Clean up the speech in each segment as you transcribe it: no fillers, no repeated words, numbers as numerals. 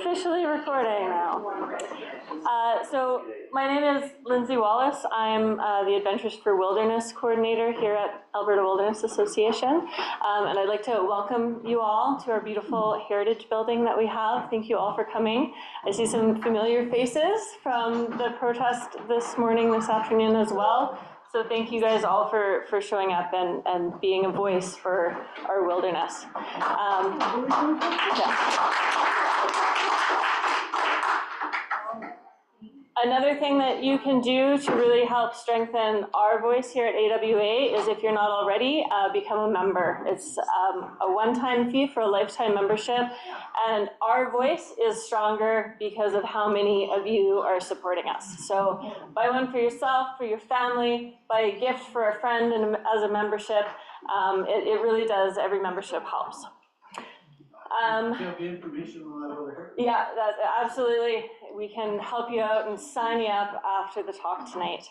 officially recording now. So my name is Lindsay Wallace. I'm the Adventures for Wilderness coordinator here at Alberta Wilderness Association. And I'd like to welcome you all to our beautiful heritage building that we have. Thank you all for coming. I see some familiar faces from the protest this morning, this afternoon as well. So thank you guys all for showing up and being a voice for our wilderness. Another thing that you can do to really help strengthen our voice here at AWA is, if you're not already, become a member. It's a one-time fee for a lifetime membership, and our voice is stronger because of how many of you are supporting us. So buy one for yourself, for your family, buy a gift for a friend and as a membership. It really does. Every membership helps. Information on that over here. Yeah, that's absolutely. We can help you out and sign you up after the talk tonight.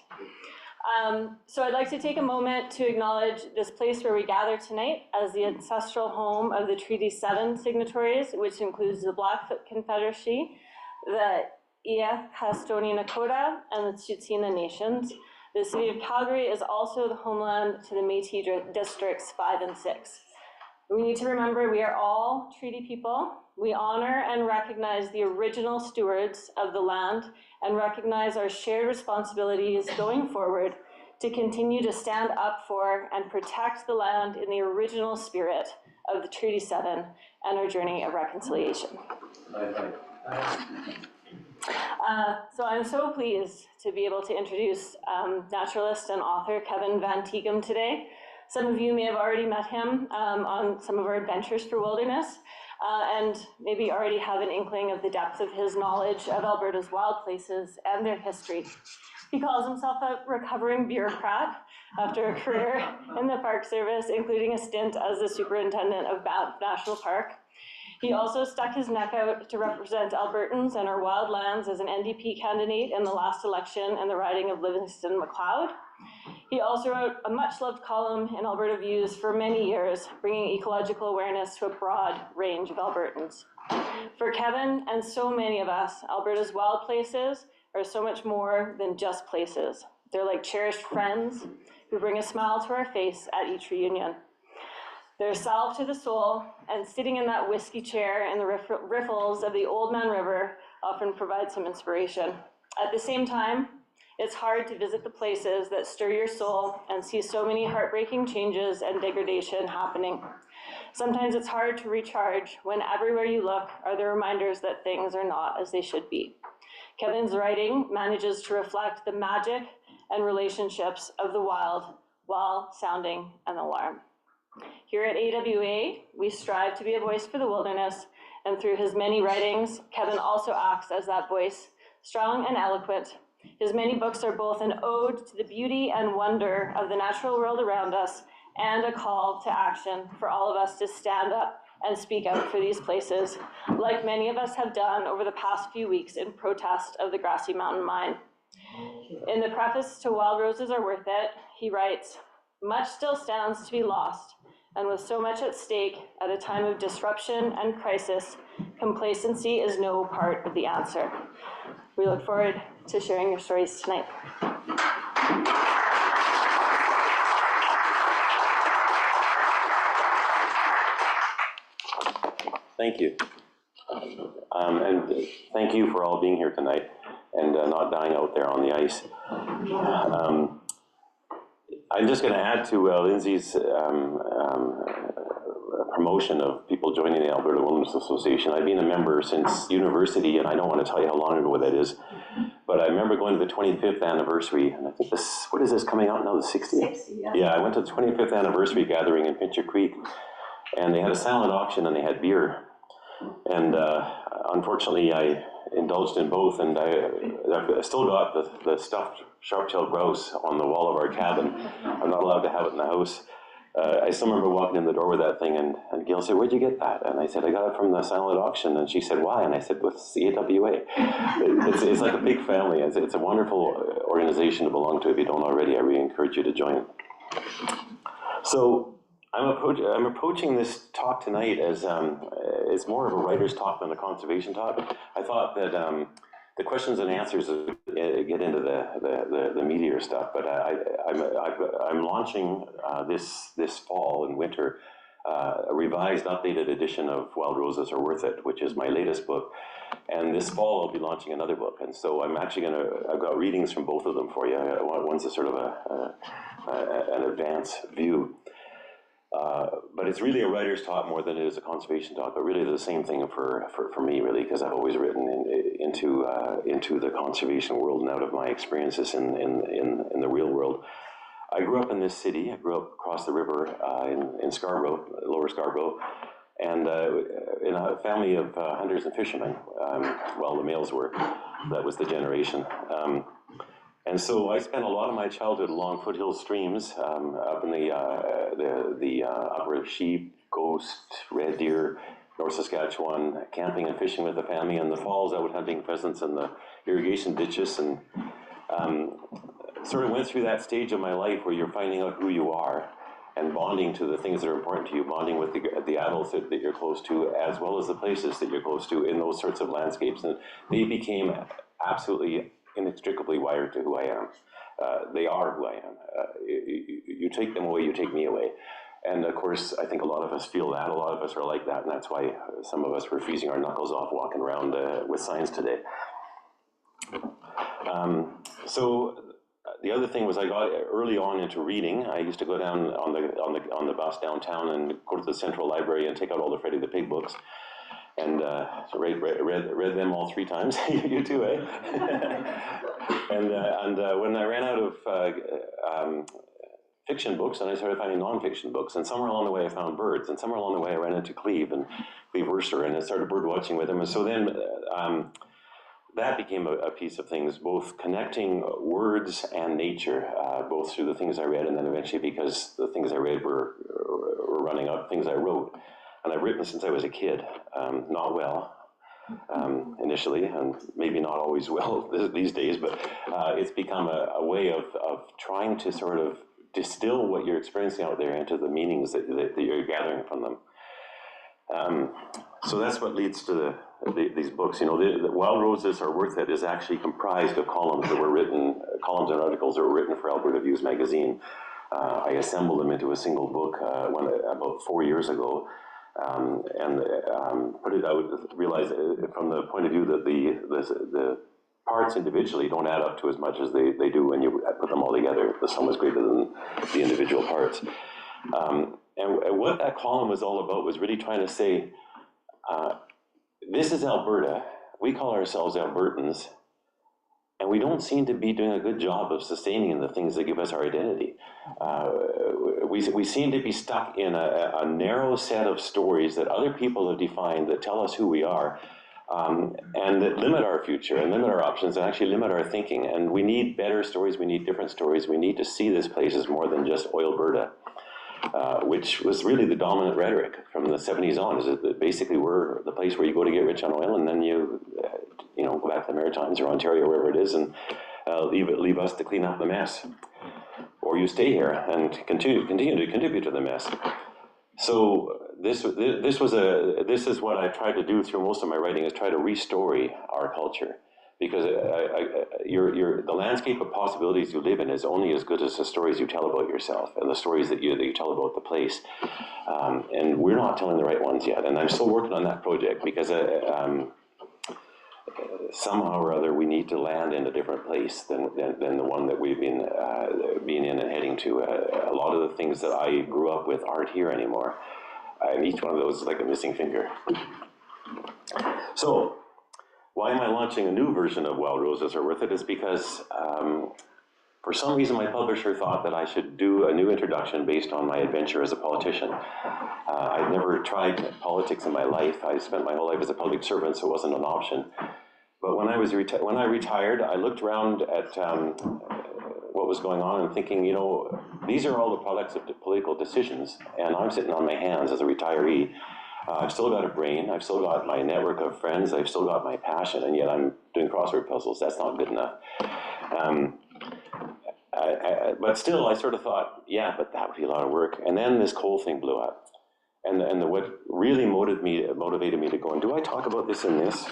So I'd like to take a moment to acknowledge this place where we gather tonight as the ancestral home of the Treaty 7 signatories, which includes the Blackfoot Confederacy, the Eakastonia Nakota, and the Tsuut'ina Nations. The city of Calgary is also the homeland to the Métis Districts 5 and 6. We need to remember we are all treaty people. We honor and recognize the original stewards of the land and recognize our shared responsibilities going forward to continue to stand up for and protect the land in the original spirit of the Treaty 7 and our journey of reconciliation. So I'm so pleased to be able to introduce naturalist and author Kevin Van Tighem today. Some of you may have already met him on some of our Adventures for Wilderness, and maybe already have an inkling of the depth of his knowledge of Alberta's wild places and their history. He calls himself a recovering bureaucrat after a career in the Park Service, including a stint as the superintendent of Banff National Park. He also stuck his neck out to represent Albertans and our wild lands as an NDP candidate in the last election in the riding of Livingston-Macleod. He also wrote a much-loved column in Alberta Views for many years, bringing ecological awareness to a broad range of Albertans. For Kevin and so many of us, Alberta's wild places are so much more than just places. They're like cherished friends who bring a smile to our face at each reunion. They're a salve to the soul, and sitting in that whiskey chair in the riffles of the Old Man River often provides some inspiration. At the same time, it's hard to visit the places that stir your soul and see so many heartbreaking changes and degradation happening. Sometimes it's hard to recharge when everywhere you look are the reminders that things are not as they should be. Kevin's writing manages to reflect the magic and relationships of the wild while sounding an alarm. Here at AWA, we strive to be a voice for the wilderness, and through his many writings, Kevin also acts as that voice, strong and eloquent. His many books are both an ode to the beauty and wonder of the natural world around us and a call to action for all of us to stand up and speak out for these places, like many of us have done over the past few weeks in protest of the Grassy Mountain Mine. In the preface to Wild Roses Are Worth It, he writes, "Much still stands to be lost, and with so much at stake at a time of disruption and crisis, complacency is no part of the answer." We look forward to sharing your stories tonight. Thank you. And thank you for all being here tonight and not dying out there on the ice. I'm just going to add to Lindsay's promotion of people joining the Alberta Wilderness Association. I've been a member since university, and I don't want to tell you how long ago that is, but I remember going to the 25th anniversary, and I think this, what is this coming out now, the 60th? 60, yeah. Yeah, I went to the 25th anniversary gathering in Pincher Creek, and they had a silent auction and they had beer. And unfortunately, I indulged in both, and I've still got the stuffed sharp-tailed grouse on the wall of our cabin. I'm not allowed to have it in the house. I still remember walking in the door with that thing, and Gail said, "Where'd you get that?" And I said, "I got it from the silent auction." And she said, "Why?" And I said, "With the AWA." It's like a big family. It's a wonderful organization to belong to. If you don't already, I really encourage you to join. So I'm approaching this talk tonight as it's more of a writer's talk than a conservation talk. I thought that the questions and answers get into the meatier stuff, but I'm launching this fall and winter a revised, updated edition of Wild Roses Are Worth It, which is my latest book. And this fall I'll be launching another book, and so I'm actually I've got readings from both of them for you. One's a sort of an advance view. But it's really a writer's talk more than it is a conservation talk, but really the same thing for me, really, because I've always written into the conservation world and out of my experiences in the real world. I grew up in this city. I grew up across the river in Scarborough, Lower Scarborough, and in a family of hunters and fishermen. Well, the males were. That was the generation. And so I spent a lot of my childhood along foothill streams, up in the upper Sheep, Ghost, Red Deer, North Saskatchewan, camping and fishing with the family. In the falls, out hunting pheasants in the irrigation ditches, and sort of went through that stage of my life where you're finding out who you are and bonding to the things that are important to you, bonding with the adults that you're close to, as well as the places that you're close to in those sorts of landscapes. And they became absolutely inextricably wired to who I am. They are who I am. You take them away, you take me away. And of course, I think a lot of us feel that. A lot of us are like that, and that's why some of us were freezing our knuckles off walking around with signs today. So the other thing was I got early on into reading. I used to go down on the bus downtown and go to the Central Library and take out all the Freddy the Pig books. And so read them all 3 times. You too, eh? and when I ran out of fiction books, and I started finding nonfiction books, and somewhere along the way I found birds, and somewhere along the way I ran into Cleve Worcester, and I started bird watching with him. And so then that became a piece of things, both connecting words and nature, both through the things I read, and then eventually because the things I read were running out of things I wrote. And I've written since I was a kid, not well initially, and maybe not always well these days, but it's become a way of trying to sort of distill what you're experiencing out there into the meanings that you're gathering from them. So that's what leads to these books. You know, the Wild Roses Are Worth It is actually comprised of columns that were written, columns and articles that were written for Alberta Views magazine. I assembled them into a single book about 4 years ago. And put it out, realize from the point of view that the parts individually don't add up to as much as they do when you put them all together. The sum is greater than the individual parts. And what that column was all about was really trying to say, this is Alberta. We call ourselves Albertans, and we don't seem to be doing a good job of sustaining the things that give us our identity. We seem to be stuck in a narrow set of stories that other people have defined that tell us who we are, and that limit our future and limit our options and actually limit our thinking. And we need better stories, we need different stories, we need to see this place as more than just Oilberta, which was really the dominant rhetoric from the 70s on, is that basically we're the place where you go to get rich on oil, and then you go back to the Maritimes or Ontario, wherever it is, and leave us to clean up the mess. Or you stay here and continue to contribute to the mess. So this is what I tried to do through most of my writing, is try to restory our culture, because the landscape of possibilities you live in is only as good as the stories you tell about yourself and the stories that you tell about the place. And we're not telling the right ones yet, and I'm still working on that project, because somehow or other we need to land in a different place than the one that we've been in and heading to. A lot of the things that I grew up with aren't here anymore, and each one of those is like a missing finger. So why am I launching a new version of Wild Roses Are Worth It? Is because for some reason my publisher thought that I should do a new introduction based on my adventure as a politician. I'd never tried politics in my life. I spent my whole life as a public servant, so it wasn't an option. But when I retired, I looked around at what was going on and thinking, these are all the products of political decisions, and I'm sitting on my hands as a retiree. I've still got a brain, I've still got my network of friends, I've still got my passion, and yet I'm doing crossword puzzles. That's not good enough. But still, I sort of thought, yeah, but that would be a lot of work. And then this coal thing blew up. what really motivated me to go, and do I talk about this in this?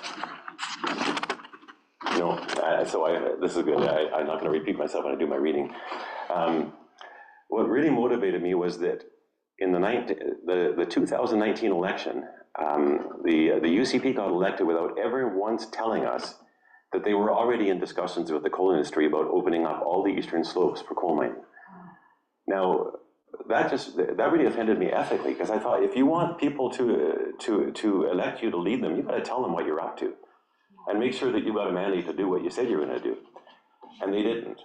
No, this is good. I'm not going to repeat myself when I do my reading. What really motivated me was that in the 2019 election, the UCP got elected without ever once telling us that they were already in discussions with the coal industry about opening up all the eastern slopes for coal mining. Now, that really offended me ethically, because I thought, if you want people to elect you to lead them, you've got to tell them what you're up to, and make sure that you've got a mandate to do what you said you're going to do. And they didn't.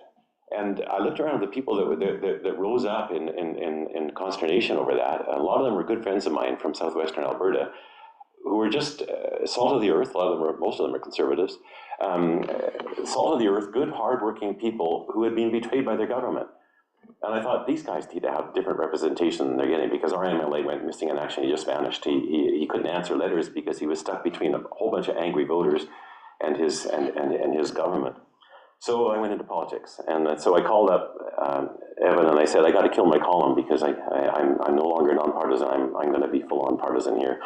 And I looked around at the people that rose up in consternation over that. A lot of them were good friends of mine from southwestern Alberta, who were just salt of the earth. Most of them are conservatives. Salt of the earth, good, hardworking people who had been betrayed by their government. And I thought, these guys need to have different representation than they're getting, because our MLA went missing in action. He just vanished. He couldn't answer letters because he was stuck between a whole bunch of angry voters and his government. So I went into politics, and so I called up Evan, and I said, I got to kill my column, because I'm no longer nonpartisan. I'm going to be full-on partisan here.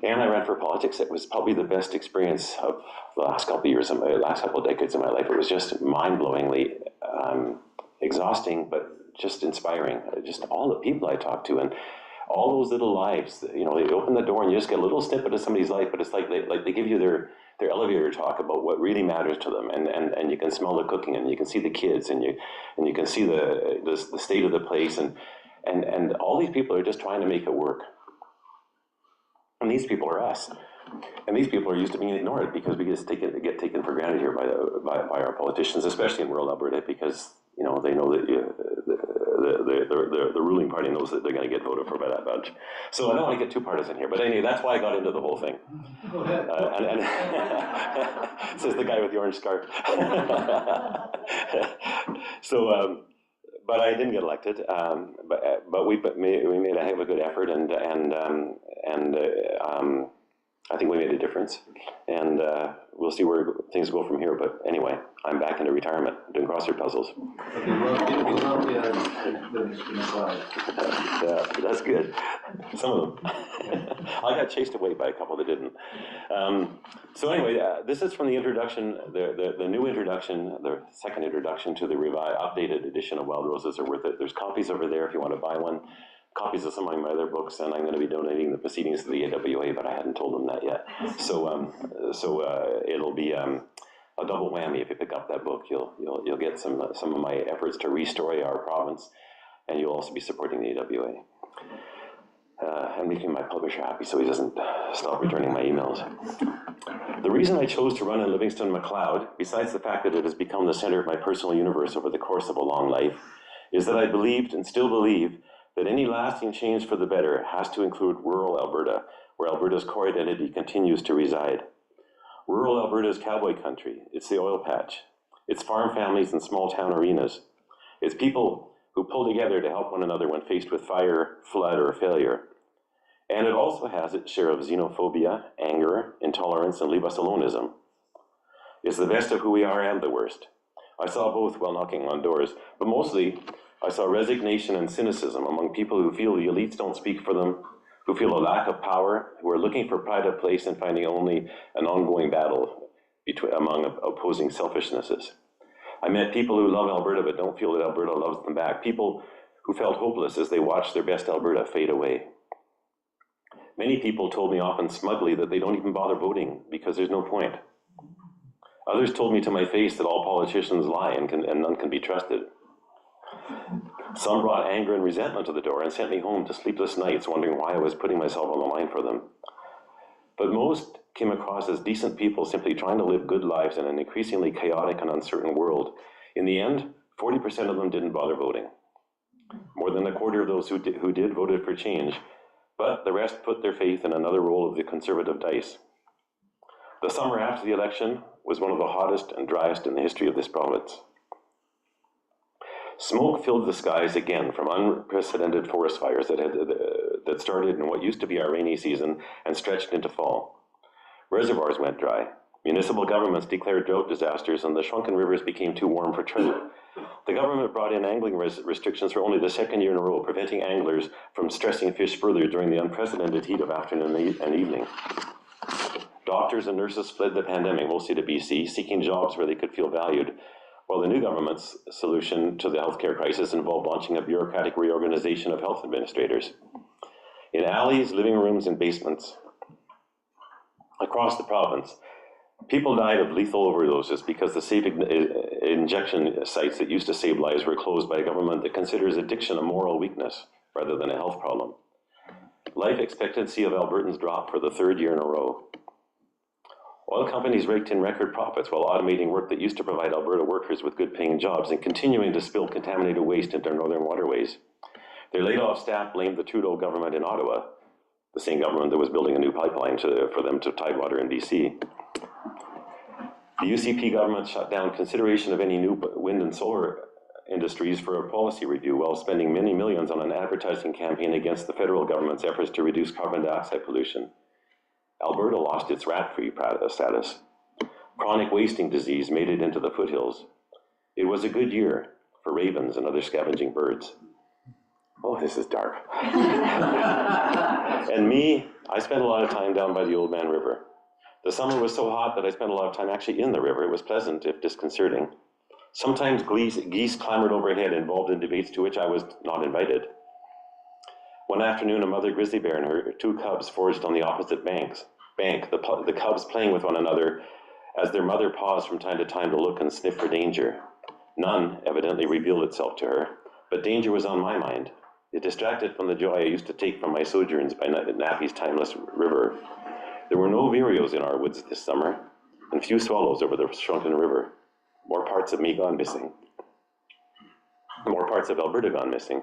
And I ran for politics. It was probably the best experience of the last couple of decades of my life. It was just mind-blowingly exhausting, but just inspiring. Just all the people I talked to, and all those little lives. They open the door and you just get a little snippet of somebody's life, but it's like they give you their elevator talk about what really matters to them, and you can smell the cooking, and you can see the kids, and you can see the state of the place, and all these people are just trying to make it work. And these people are us, and these people are used to being ignored, because we just get taken for granted here by our politicians, especially in rural Alberta, because they know that the ruling party knows that they're going to get voted for by that bunch. So I don't want to get too partisan here, but anyway, that's why I got into the whole thing. Go ahead. Says the guy with the orange scarf. So, but I didn't get elected. But we made a heck of a good effort, and I think we made a difference, and we'll see where things go from here. But anyway, I'm back into retirement, doing crossword puzzles. Okay, well, Yeah, that's good. Some of them. I got chased away by a couple that didn't. So anyway, this is from the introduction, the new introduction, the second introduction to the updated edition of Wild Roses Are Worth It. There's copies over there if you want to buy one. Copies of some of my other books, and I'm going to be donating the proceedings to the AWA, but I hadn't told them that yet. So it'll be a double whammy if you pick up that book. You'll get some of my efforts to restore our province, and you'll also be supporting the AWA. And making my publisher happy so he doesn't stop returning my emails. The reason I chose to run in Livingston McLeod, besides the fact that it has become the center of my personal universe over the course of a long life, is that I believed and still believe that any lasting change for the better has to include rural Alberta, where Alberta's core identity continues to reside. Rural Alberta is cowboy country. It's the oil patch. It's farm families and small town arenas. It's people who pull together to help one another when faced with fire, flood, or failure. And it also has its share of xenophobia, anger, intolerance, and leave-us-aloneism. It's the best of who we are and the worst. I saw both while knocking on doors, but mostly I saw resignation and cynicism among people who feel the elites don't speak for them, who feel a lack of power, who are looking for pride of place and finding only an ongoing battle among opposing selfishnesses. I met people who love Alberta but don't feel that Alberta loves them back, people who felt hopeless as they watched their best Alberta fade away. Many people told me often smugly that they don't even bother voting because there's no point. Others told me to my face that all politicians lie and none can be trusted. Some brought anger and resentment to the door and sent me home to sleepless nights wondering why I was putting myself on the line for them. But most came across as decent people simply trying to live good lives in an increasingly chaotic and uncertain world. In the end, 40% of them didn't bother voting. More than a quarter of those who did voted for change, but the rest put their faith in another roll of the conservative dice. The summer after the election was one of the hottest and driest in the history of this province. Smoke filled the skies again from unprecedented forest fires that started in what used to be our rainy season and stretched into fall. Reservoirs went dry. Municipal governments declared drought disasters, and the shrunken rivers became too warm for trout. The government brought in angling restrictions for only the second year in a row, preventing anglers from stressing fish further during the unprecedented heat of afternoon and evening. Doctors and nurses fled the pandemic, mostly to BC, seeking jobs where they could feel valued, while the new government's solution to the healthcare crisis involved launching a bureaucratic reorganization of health administrators. In alleys, living rooms, and basements across the province, people died of lethal overdoses because the safe injection sites that used to save lives were closed by a government that considers addiction a moral weakness rather than a health problem. Life expectancy of Albertans dropped for the third year in a row. Oil companies raked in record profits while automating work that used to provide Alberta workers with good-paying jobs and continuing to spill contaminated waste into our northern waterways. Their laid-off staff blamed the Trudeau government in Ottawa, the same government that was building a new pipeline for them to Tidewater in BC. The UCP government shut down consideration of any new wind and solar industries for a policy review while spending many millions on an advertising campaign against the federal government's efforts to reduce carbon dioxide pollution. Alberta lost its rat-free status. Chronic wasting disease made it into the foothills. It was a good year for ravens and other scavenging birds. Oh, this is dark. And me, I spent a lot of time down by the Old Man River. The summer was so hot that I spent a lot of time actually in the river. It was pleasant, if disconcerting. Sometimes geese clambered overhead, involved in debates to which I was not invited. One afternoon, a mother grizzly bear and her two cubs foraged on the opposite bank, the cubs playing with one another as their mother paused from time to time to look and sniff for danger. None evidently revealed itself to her, but danger was on my mind. It distracted from the joy I used to take from my sojourns by Nappy's timeless river. There were no vireos in our woods this summer, and few swallows over the shrunken river. More parts of me gone missing. More parts of Alberta gone missing.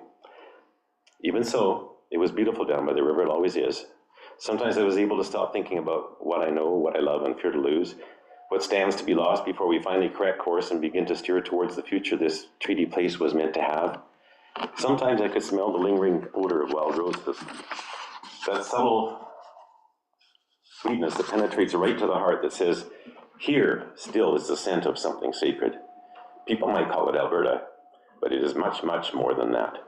Even so, it was beautiful down by the river, it always is. Sometimes I was able to stop thinking about what I know, what I love, and fear to lose, what stands to be lost before we finally correct course and begin to steer towards the future this treaty place was meant to have. Sometimes I could smell the lingering odor of wild roses, that subtle sweetness that penetrates right to the heart that says, here still is the scent of something sacred. People might call it Alberta, but it is much, much more than that.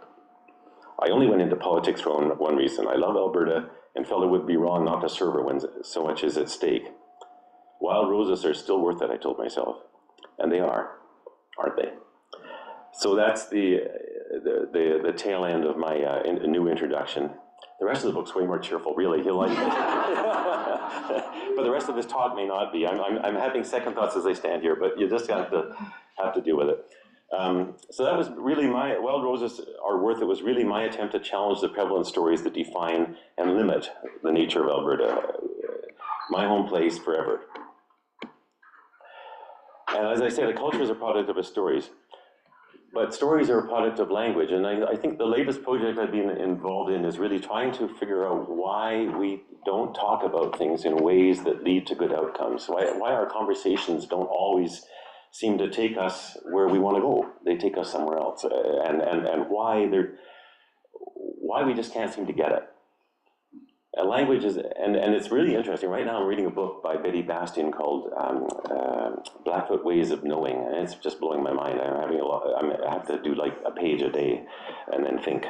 I only went into politics for one reason. I love Alberta and felt it would be wrong not to serve her when so much is at stake. Wild roses are still worth it, I told myself. And they are, aren't they? So that's the tail end of my new introduction. The rest of the book's way more cheerful, really. You'll like it. But the rest of this talk may not be. I'm having second thoughts as I stand here, but you just have to deal with it. So that was really my, Wild Roses Are Worth It was really my attempt to challenge the prevalent stories that define and limit the nature of Alberta, my home place forever. And as I said, a culture is a product of its stories. But stories are a product of language, and I think the latest project I've been involved in is really trying to figure out why we don't talk about things in ways that lead to good outcomes, why our conversations don't always seem to take us where we want to go. They take us somewhere else, and why we just can't seem to get it. And language is, and it's really interesting. Right now I'm reading a book by Betty Bastian called Blackfoot Ways of Knowing, and it's just blowing my mind. I have to do like a page a day and then think.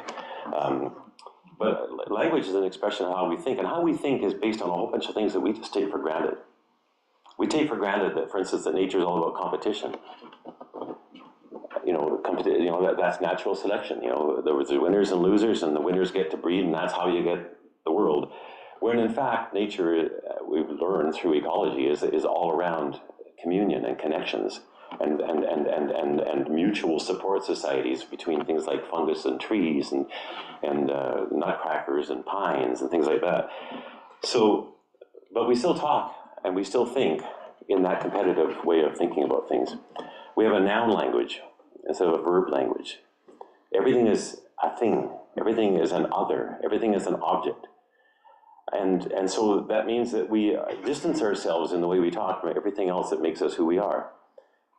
But language is an expression of how we think, and how we think is based on a whole bunch of things that we just take for granted. We take for granted that, for instance, that nature is all about competition. That's natural selection. There was the winners and losers, and the winners get to breed, and that's how you get the world. When in fact, nature, we've learned through ecology, is all around communion and connections and mutual support societies between things like fungus and trees and nutcrackers and pines and things like that. So, but we still talk and we still think in that competitive way of thinking about things. We have a noun language instead of a verb language. Everything is a thing. Everything is an other. Everything is an object. And so that means that we distance ourselves in the way we talk from everything else that makes us who we are.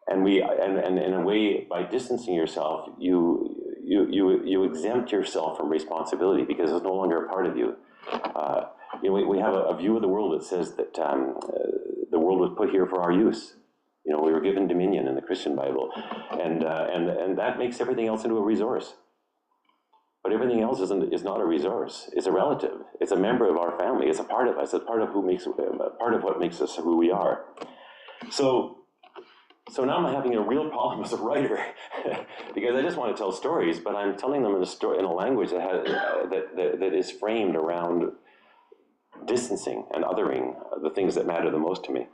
And in a way, by distancing yourself, you you exempt yourself from responsibility because it's no longer a part of you. We have a view of the world that says that the world was put here for our use. We were given dominion in the Christian Bible, and that makes everything else into a resource. But everything else is not a resource. It's a relative. It's a member of our family. It's a part of us. It's part of what makes us who we are. So now I'm having a real problem as a writer because I just want to tell stories, but I'm telling them in a language that is framed around distancing and othering the things that matter the most to me.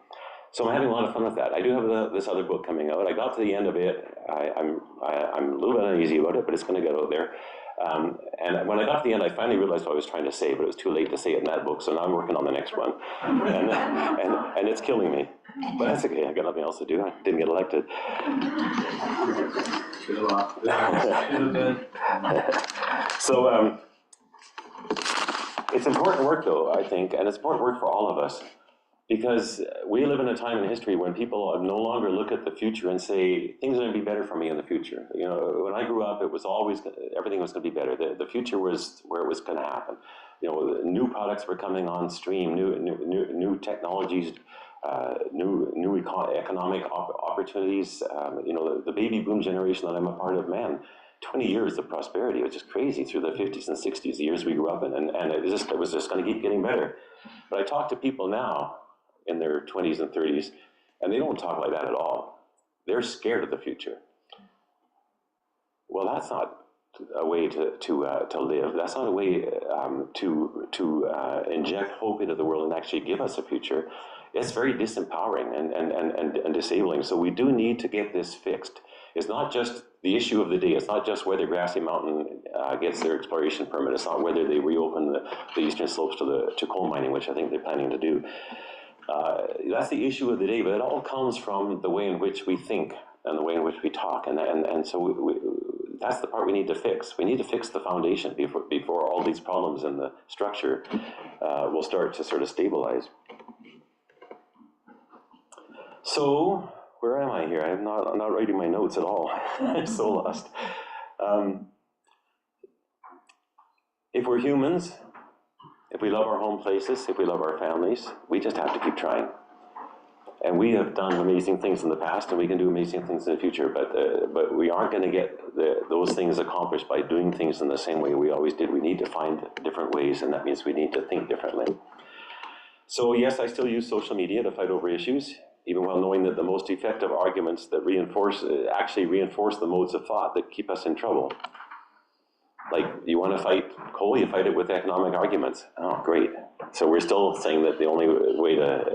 So I'm having a lot of fun with that. I do have this other book coming out. I got to the end of it. I'm a little bit uneasy about it, but it's going to get out there. And when I got to the end, I finally realized what I was trying to say, but it was too late to say it in that book, so now I'm working on the next one. And it's killing me. But that's okay, I got nothing else to do. I didn't get elected. So it's important work, though, I think, and it's important work for all of us. Because we live in a time in history when people no longer look at the future and say, things are going to be better for me in the future. When I grew up, it was always, everything was going to be better. The future was where it was going to happen. New products were coming on stream, new technologies, new economic opportunities. The baby boom generation that I'm a part of, man, 20 years of prosperity, which is crazy through the 50s and 60s, the years we grew up in, and it was just going to keep getting better. But I talk to people now, in their 20s and 30s, and they don't talk like that at all. They're scared of the future. Well, that's not a way to live. That's not a way to inject hope into the world and actually give us a future. It's very disempowering and disabling. So we do need to get this fixed. It's not just the issue of the day. It's not just whether Grassy Mountain gets their exploration permit. It's not whether they reopen the eastern slopes to coal mining, which I think they're planning to do. That's the issue of the day, but it all comes from the way in which we think and the way in which we talk, and so that's the part we need to fix. We need to fix the foundation before all these problems in the structure will start to sort of stabilize. So where am I here? I'm not writing my notes at all. I'm so lost. If we're humans, if we love our home places, if we love our families, we just have to keep trying. And we have done amazing things in the past, and we can do amazing things in the future, but we aren't going to get those things accomplished by doing things in the same way we always did. We need to find different ways, and that means we need to think differently. So yes, I still use social media to fight over issues, even while knowing that the most effective arguments that actually reinforce the modes of thought that keep us in trouble. Like, you want to fight coal, you fight it with economic arguments. Oh, great. So we're still saying that the only way to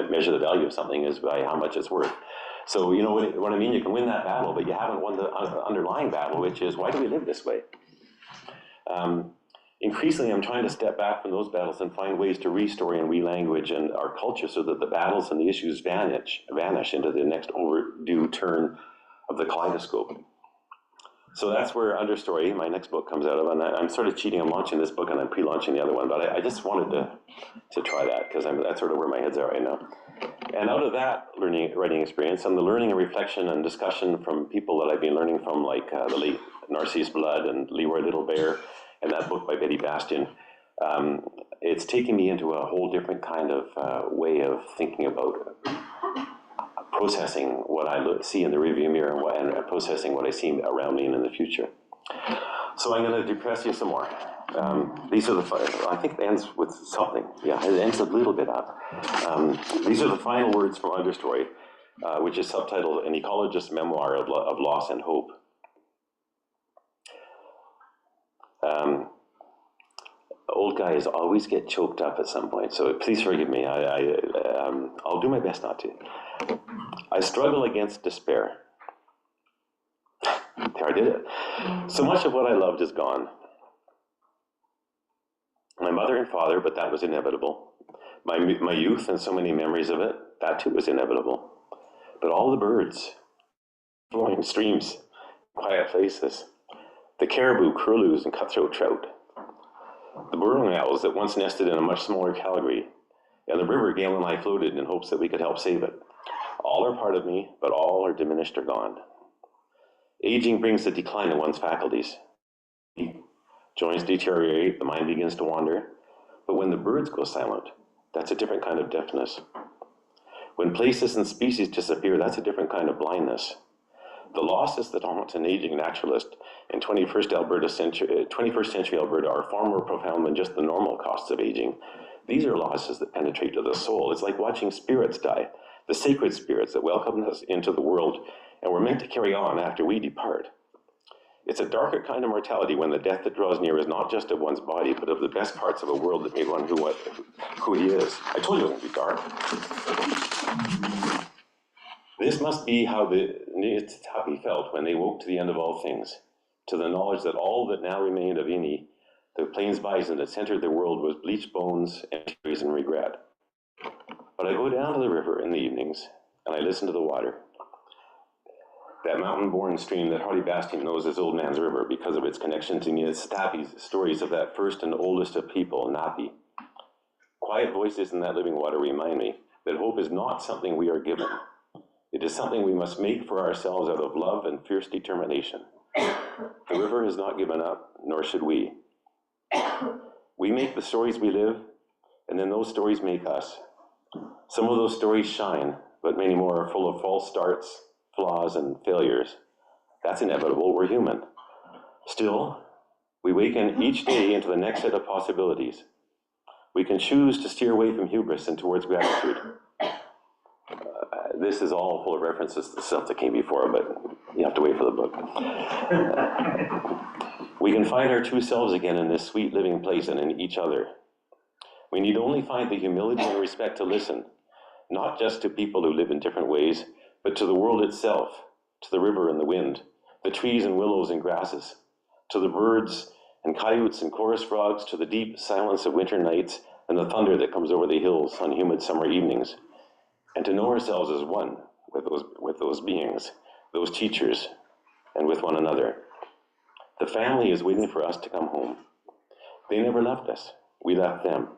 measure the value of something is by how much it's worth. So, you know what I mean? You can win that battle, but you haven't won the underlying battle, which is, why do we live this way? Increasingly, I'm trying to step back from those battles and find ways to restore and re-language and our culture so that the battles and the issues vanish into the next overdue turn of the kaleidoscope. So that's where Understory, my next book, comes out of, and I'm sort of cheating. I'm launching this book and I'm pre-launching the other one, but I just wanted to try that because that's sort of where my head's at right now. And out of that writing experience and the learning and reflection and discussion from people that I've been learning from, like the late Narcisse Blood and Leroy Little Bear, and that book by Betty Bastian, it's taken me into a whole different kind of way of thinking about processing what I see in the rearview mirror and processing what I see around me and in the future. So I'm going to depress you some more. These are I think it ends with something. Yeah, it ends a little bit up. These are the final words from Understory, which is subtitled An Ecologist's Memoir of Loss and Hope. Old guys always get choked up at some point, so please forgive me. I'll do my best not to. I struggle against despair. There, I did it. So much of what I loved is gone. My mother and father, but that was inevitable. My youth and so many memories of it, that too was inevitable. But all the birds, flowing streams, quiet places, the caribou, curlews, and cutthroat trout, the burrowing owls that once nested in a much smaller Calgary, and the river Gail and I floated in hopes that we could help save it. All are part of me, but all are diminished or gone. Aging brings a decline in one's faculties. Joints deteriorate, the mind begins to wander. But when the birds go silent, that's a different kind of deafness. When places and species disappear, that's a different kind of blindness. The losses that haunt an aging naturalist in 21st century Alberta are far more profound than just the normal costs of aging. These are losses that penetrate to the soul. It's like watching spirits die, the sacred spirits that welcome us into the world and were meant to carry on after we depart. It's a darker kind of mortality when the death that draws near is not just of one's body, but of the best parts of a world that made one who he is. I told you it would be dark. This must be how he felt when they woke to the end of all things, to the knowledge that all that now remained of Ini, the plains bison that centered their world, was bleached bones and tears and regret. But I go down to the river in the evenings, and I listen to the water. That mountain-born stream that Hardy Bastian knows as Old Man's River because of its connection to Nistapi's stories of that first and oldest of people, Napi. Quiet voices in that living water remind me that hope is not something we are given. It is something we must make for ourselves out of love and fierce determination. The river has not given up, nor should we. We make the stories we live, and then those stories make us. Some of those stories shine, but many more are full of false starts, flaws, and failures. That's inevitable, we're human. Still, we waken each day into the next set of possibilities. We can choose to steer away from hubris and towards gratitude. This is all full of references to the stuff that came before, but you have to wait for the book. We can find our true selves again in this sweet living place and in each other. We need only find the humility and respect to listen, not just to people who live in different ways, but to the world itself, to the river and the wind, the trees and willows and grasses, to the birds and coyotes and chorus frogs, to the deep silence of winter nights and the thunder that comes over the hills on humid summer evenings, and to know ourselves as one with those beings, those teachers, and with one another. The family is waiting for us to come home. They never left us. We left them.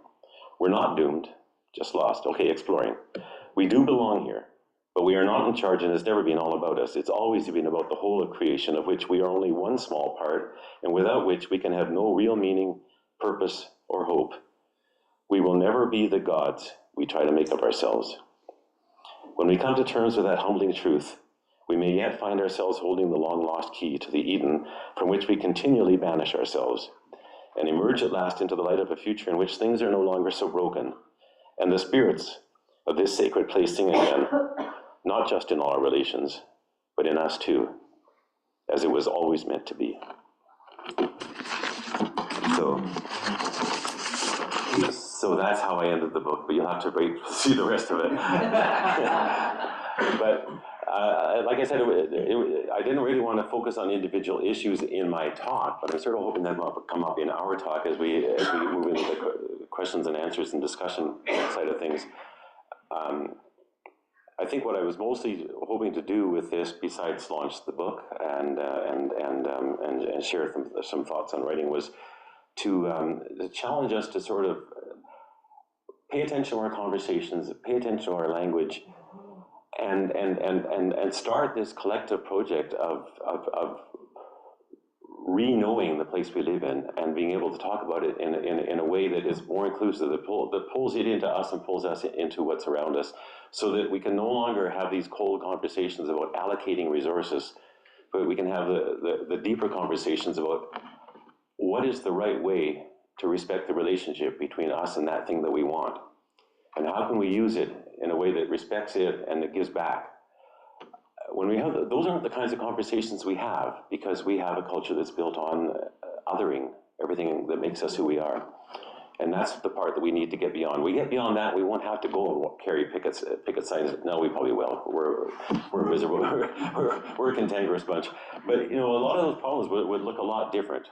We're not doomed, just lost. Okay, exploring. We do belong here, but we are not in charge, and it's never been all about us. It's always been about the whole of creation, of which we are only one small part, and without which we can have no real meaning, purpose, or hope. We will never be the gods we try to make of ourselves. When we come to terms with that humbling truth, we may yet find ourselves holding the long-lost key to the Eden from which we continually banish ourselves, and emerge at last into the light of a future in which things are no longer so broken, and the spirits of this sacred place sing again, not just in all our relations, but in us too, as it was always meant to be. So that's how I ended the book, but you'll have to wait to see the rest of it. But like I said, I didn't really want to focus on individual issues in my talk, but I'm sort of hoping that will come up in our talk as we move into the questions and answers and discussion side of things. I think what I was mostly hoping to do with this, besides launch the book and share some thoughts on writing, was to challenge us to sort of pay attention to our conversations, pay attention to our language, and start this collective project of re-knowing the place we live in and being able to talk about it in a way that is more inclusive, that pulls it into us and pulls us into what's around us, so that we can no longer have these cold conversations about allocating resources, but we can have the deeper conversations about what is the right way to respect the relationship between us and that thing that we want, and how can we use it in a way that respects it and that gives back. When we have those aren't the kinds of conversations we have, because we have a culture that's built on othering everything that makes us who we are, and that's the part that we need to get beyond. We get beyond that, we won't have to go and carry picket signs. No, we probably will. We're miserable. we're a cantankerous bunch. But a lot of those problems would look a lot different.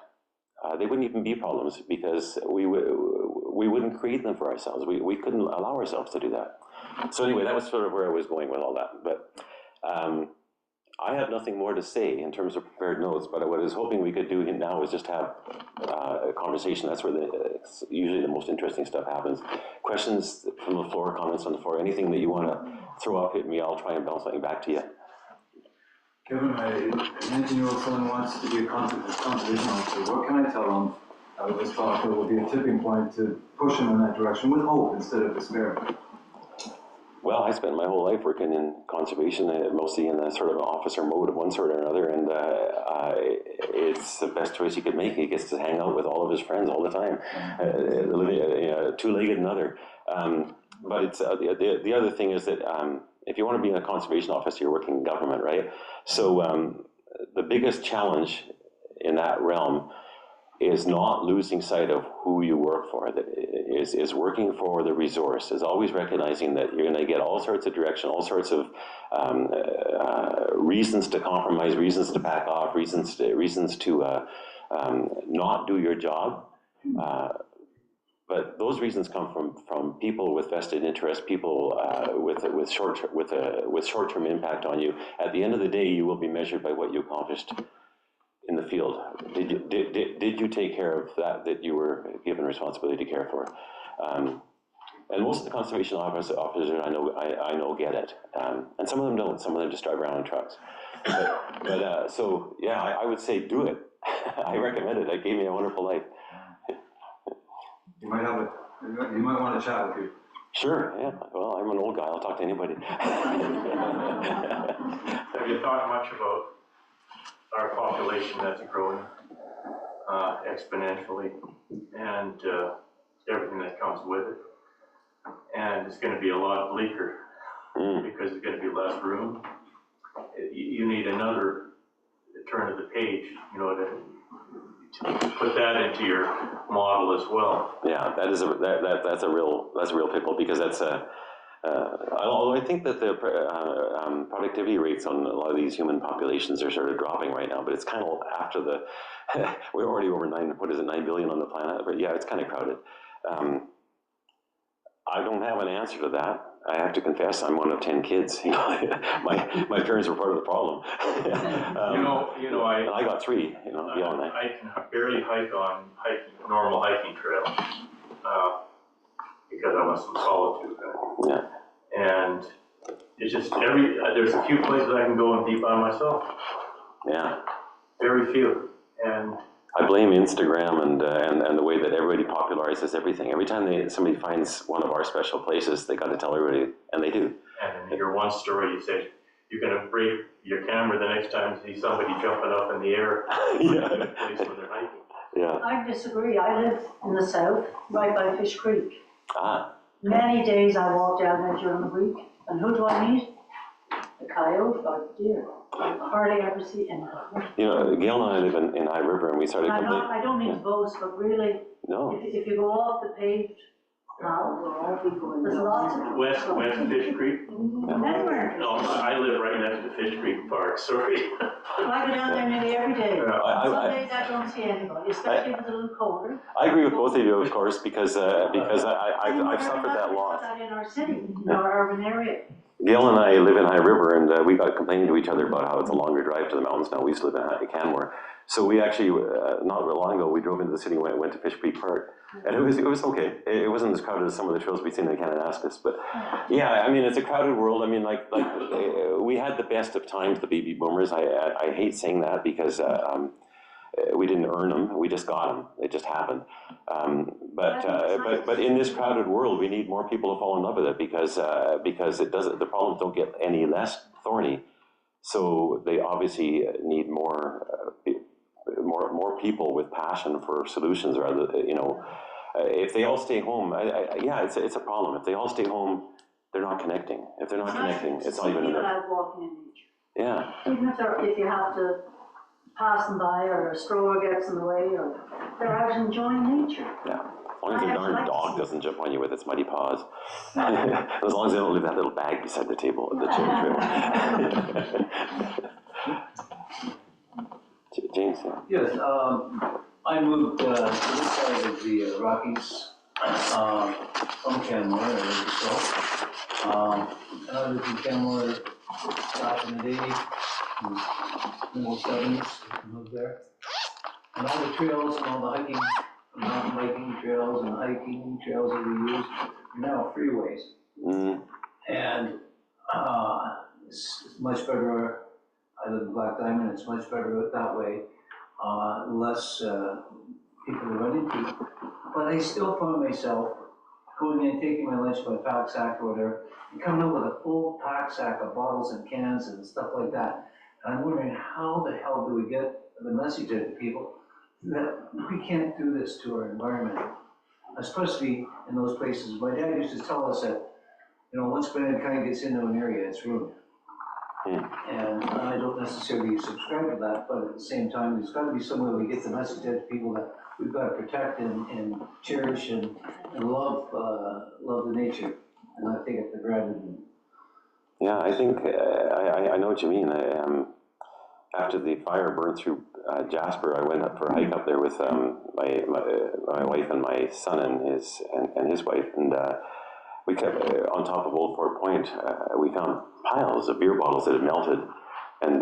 They wouldn't even be problems, because we wouldn't create them for ourselves. We couldn't allow ourselves to do that. So anyway, that was sort of where I was going with all that. But I have nothing more to say in terms of prepared notes, but what I was hoping we could do now is just have a conversation. That's where usually the most interesting stuff happens. Questions from the floor, comments on the floor, anything that you want to throw up at me, I'll try and bounce something back to you. Kevin, an 19-year-old son wants to be a conservation officer. What can I tell him out of this talk that will be a tipping point to push him in that direction with hope instead of despair? Well, I spent my whole life working in conservation, mostly in a sort of officer mode of one sort or another, and it's the best choice he could make. He gets to hang out with all of his friends all the time, two-legged another. But it's the other thing is that if you want to be a conservation officer, you're working in government, right? So the biggest challenge in that realm is not losing sight of who you work for, is working for the resource, is always recognizing that you're going to get all sorts of direction, all sorts of reasons to compromise, reasons to back off, reasons to not do your job. But those reasons come from people with vested interest, people with short-term impact on you. At the end of the day, you will be measured by what you accomplished in the field. Did you take care of that you were given responsibility to care for? And most of the conservation officers I know get it, and some of them don't. Some of them just drive around in trucks. So yeah, I would say do it. I recommend it. It gave me a wonderful life. You might want to chat with you. Sure. Yeah. Well, I'm an old guy. I'll talk to anybody. Have you thought much about our population that's growing exponentially, and everything that comes with it? And it's going to be a lot bleaker because there's going to be less room. You need another turn of the page, to put that into your model as well. Yeah, that's a real pickle, because that's although I think that the productivity rates on a lot of these human populations are sort of dropping right now, but it's kind of after we're already over 9 billion on the planet, but yeah, it's kind of crowded. I don't have an answer to that. I have to confess, I'm one of 10 kids. My parents were part of the problem. I got 3. I can barely hike on normal hiking trail because I want some solitude. Yeah. And it's just there's a few places I can go and be by myself. Yeah. Very few. And I blame Instagram and the way that everybody popularizes everything. Every time somebody finds one of our special places, they got to tell everybody, and they do. And in your one story, you said you're going to break your camera the next time you see somebody jumping up in the air in a place where they're hiking. Yeah. I disagree. I live in the south, right by Fish Creek. Ah. Many days I walk down there during the week, and who do I meet? The coyote or the deer. I hardly ever see anyone. Gail and I live in High River, and we started complaining. I don't mean to boast, but really, No. if you go off the paved path, there's lots of West Fish Creek? anywhere. No, I live right next to Fish Creek Park, sorry. I go down there nearly every day. Some days I don't see anybody, especially if it's a little colder. I agree with both of you, of course, because I've suffered that loss. That in our city, in our urban area. Gail and I live in High River, and we got complaining to each other about how it's a longer drive to the mountains now. We used to live in Canmore. So we actually, not real long ago, we drove into the city and went to Fish Creek Park. And it was okay. It wasn't as crowded as some of the trails we've seen in Kananaskis. But yeah, I mean, it's a crowded world. I mean, we had the best of times, the baby boomers. I hate saying that because we didn't earn them. We just got them. It just happened. But in this crowded world, we need more people to fall in love with it because the problems don't get any less thorny. So they obviously need more people with passion for solutions. Rather, if they all stay home, it's a problem. If they all stay home, they're not connecting. If they're not connecting, it's not even. People out walking in nature. Yeah. Even if you have to pass them by, or a stroller gets in the way, or they're out enjoying nature. Yeah. As long as the darn dog doesn't jump on you with its muddy paws. As long as they don't leave that little bag beside the table at the trail. James, yeah. Yes, I moved to this side of the Rockies from Canmore, and I lived in Canmore back in the day, middle 70s, moved there. And all the trails and all the hiking, mountain biking trails and hiking trails that we use are now freeways. Mm. And it's much better I live in Black Diamond, it's much better out that way, less people to run into. But I still find myself going in, taking my lunch by pack sack or whatever, and coming out with a full pack sack of bottles and cans and stuff like that. And I'm wondering, how the hell do we get the message out to people that we can't do this to our environment, especially in those places. My dad used to tell us that, once mankind gets into an area, it's ruined. And I don't necessarily subscribe to that, but at the same time, there's got to be some way we get the message out to people that we've got to protect and cherish and love the nature and not take it for granted. Yeah, I think I know what you mean. After the fire burned through Jasper, I went up for a hike up there with my wife and my son and his wife, and we kept on top of Old Fort Point. We found piles of beer bottles that had melted, and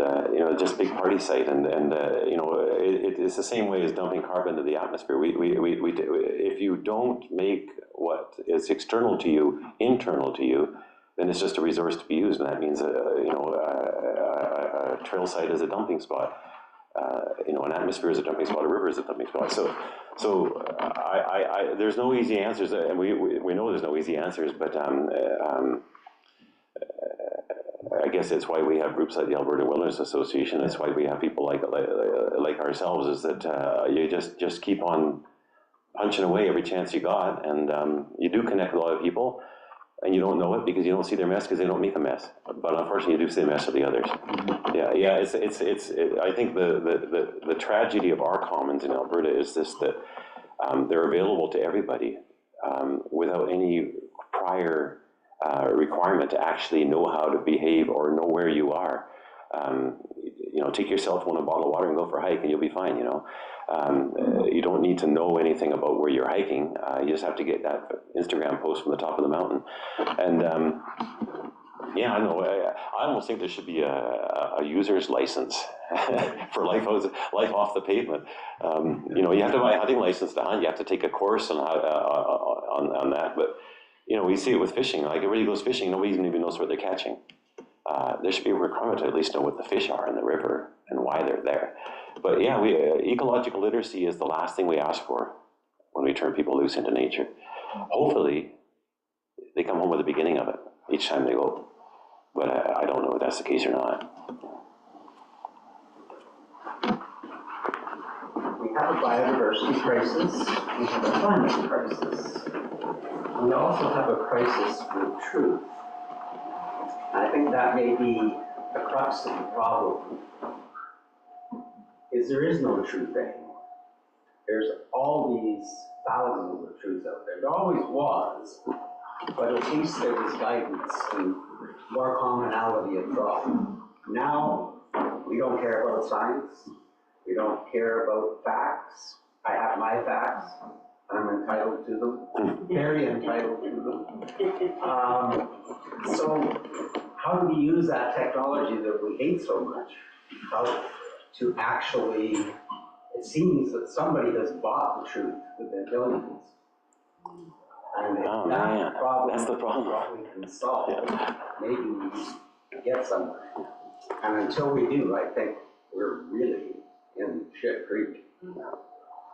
just big party site. And it's the same way as dumping carbon into the atmosphere. If you don't make what is external to you internal to you, then it's just a resource to be used, and that means a trail site is a dumping spot. An atmosphere is a dumping spot, a river is a dumping spot. So there's no easy answers, and we know there's no easy answers, but I guess it's why we have groups like the Alberta Wilderness Association. It's why we have people like ourselves, is that you just keep on punching away every chance you got, and you do connect with a lot of people, and you don't know it because you don't see their mess because they don't make a mess. But unfortunately, you do see the mess of the others. Yeah. I think the tragedy of our commons in Alberta is this, that they're available to everybody without any prior requirement to actually know how to behave or know where you are. Take your cell phone, a bottle of water, and go for a hike, and you'll be fine. You don't need to know anything about where you're hiking. You just have to get that Instagram post from the top of the mountain. And I know. I almost think there should be a user's license for life off the pavement. You have to buy a hunting license to hunt. You have to take a course on that. But we see it with fishing. Like, everybody goes fishing, nobody even knows what they're catching. There should be a requirement to at least know what the fish are in the river and why they're there. But yeah, ecological literacy is the last thing we ask for when we turn people loose into nature. Hopefully, they come home with the beginning of it each time they go. But I don't know if that's the case or not. We have a biodiversity crisis, we have a climate crisis. We also have a crisis with truth. I think that may be the crux of the problem, is there is no truth anymore. There's all these thousands of truths out there. There always was, but at least there was guidance and more commonality of thought. Now, we don't care about science. We don't care about facts. I have my facts. I'm entitled to them, very entitled to them. So how do we use that technology that we hate so much to actually, it seems that somebody has bought the truth with their billions. And if that's the problem. We can solve, maybe we get somewhere. And until we do, I think we're really in shit creek.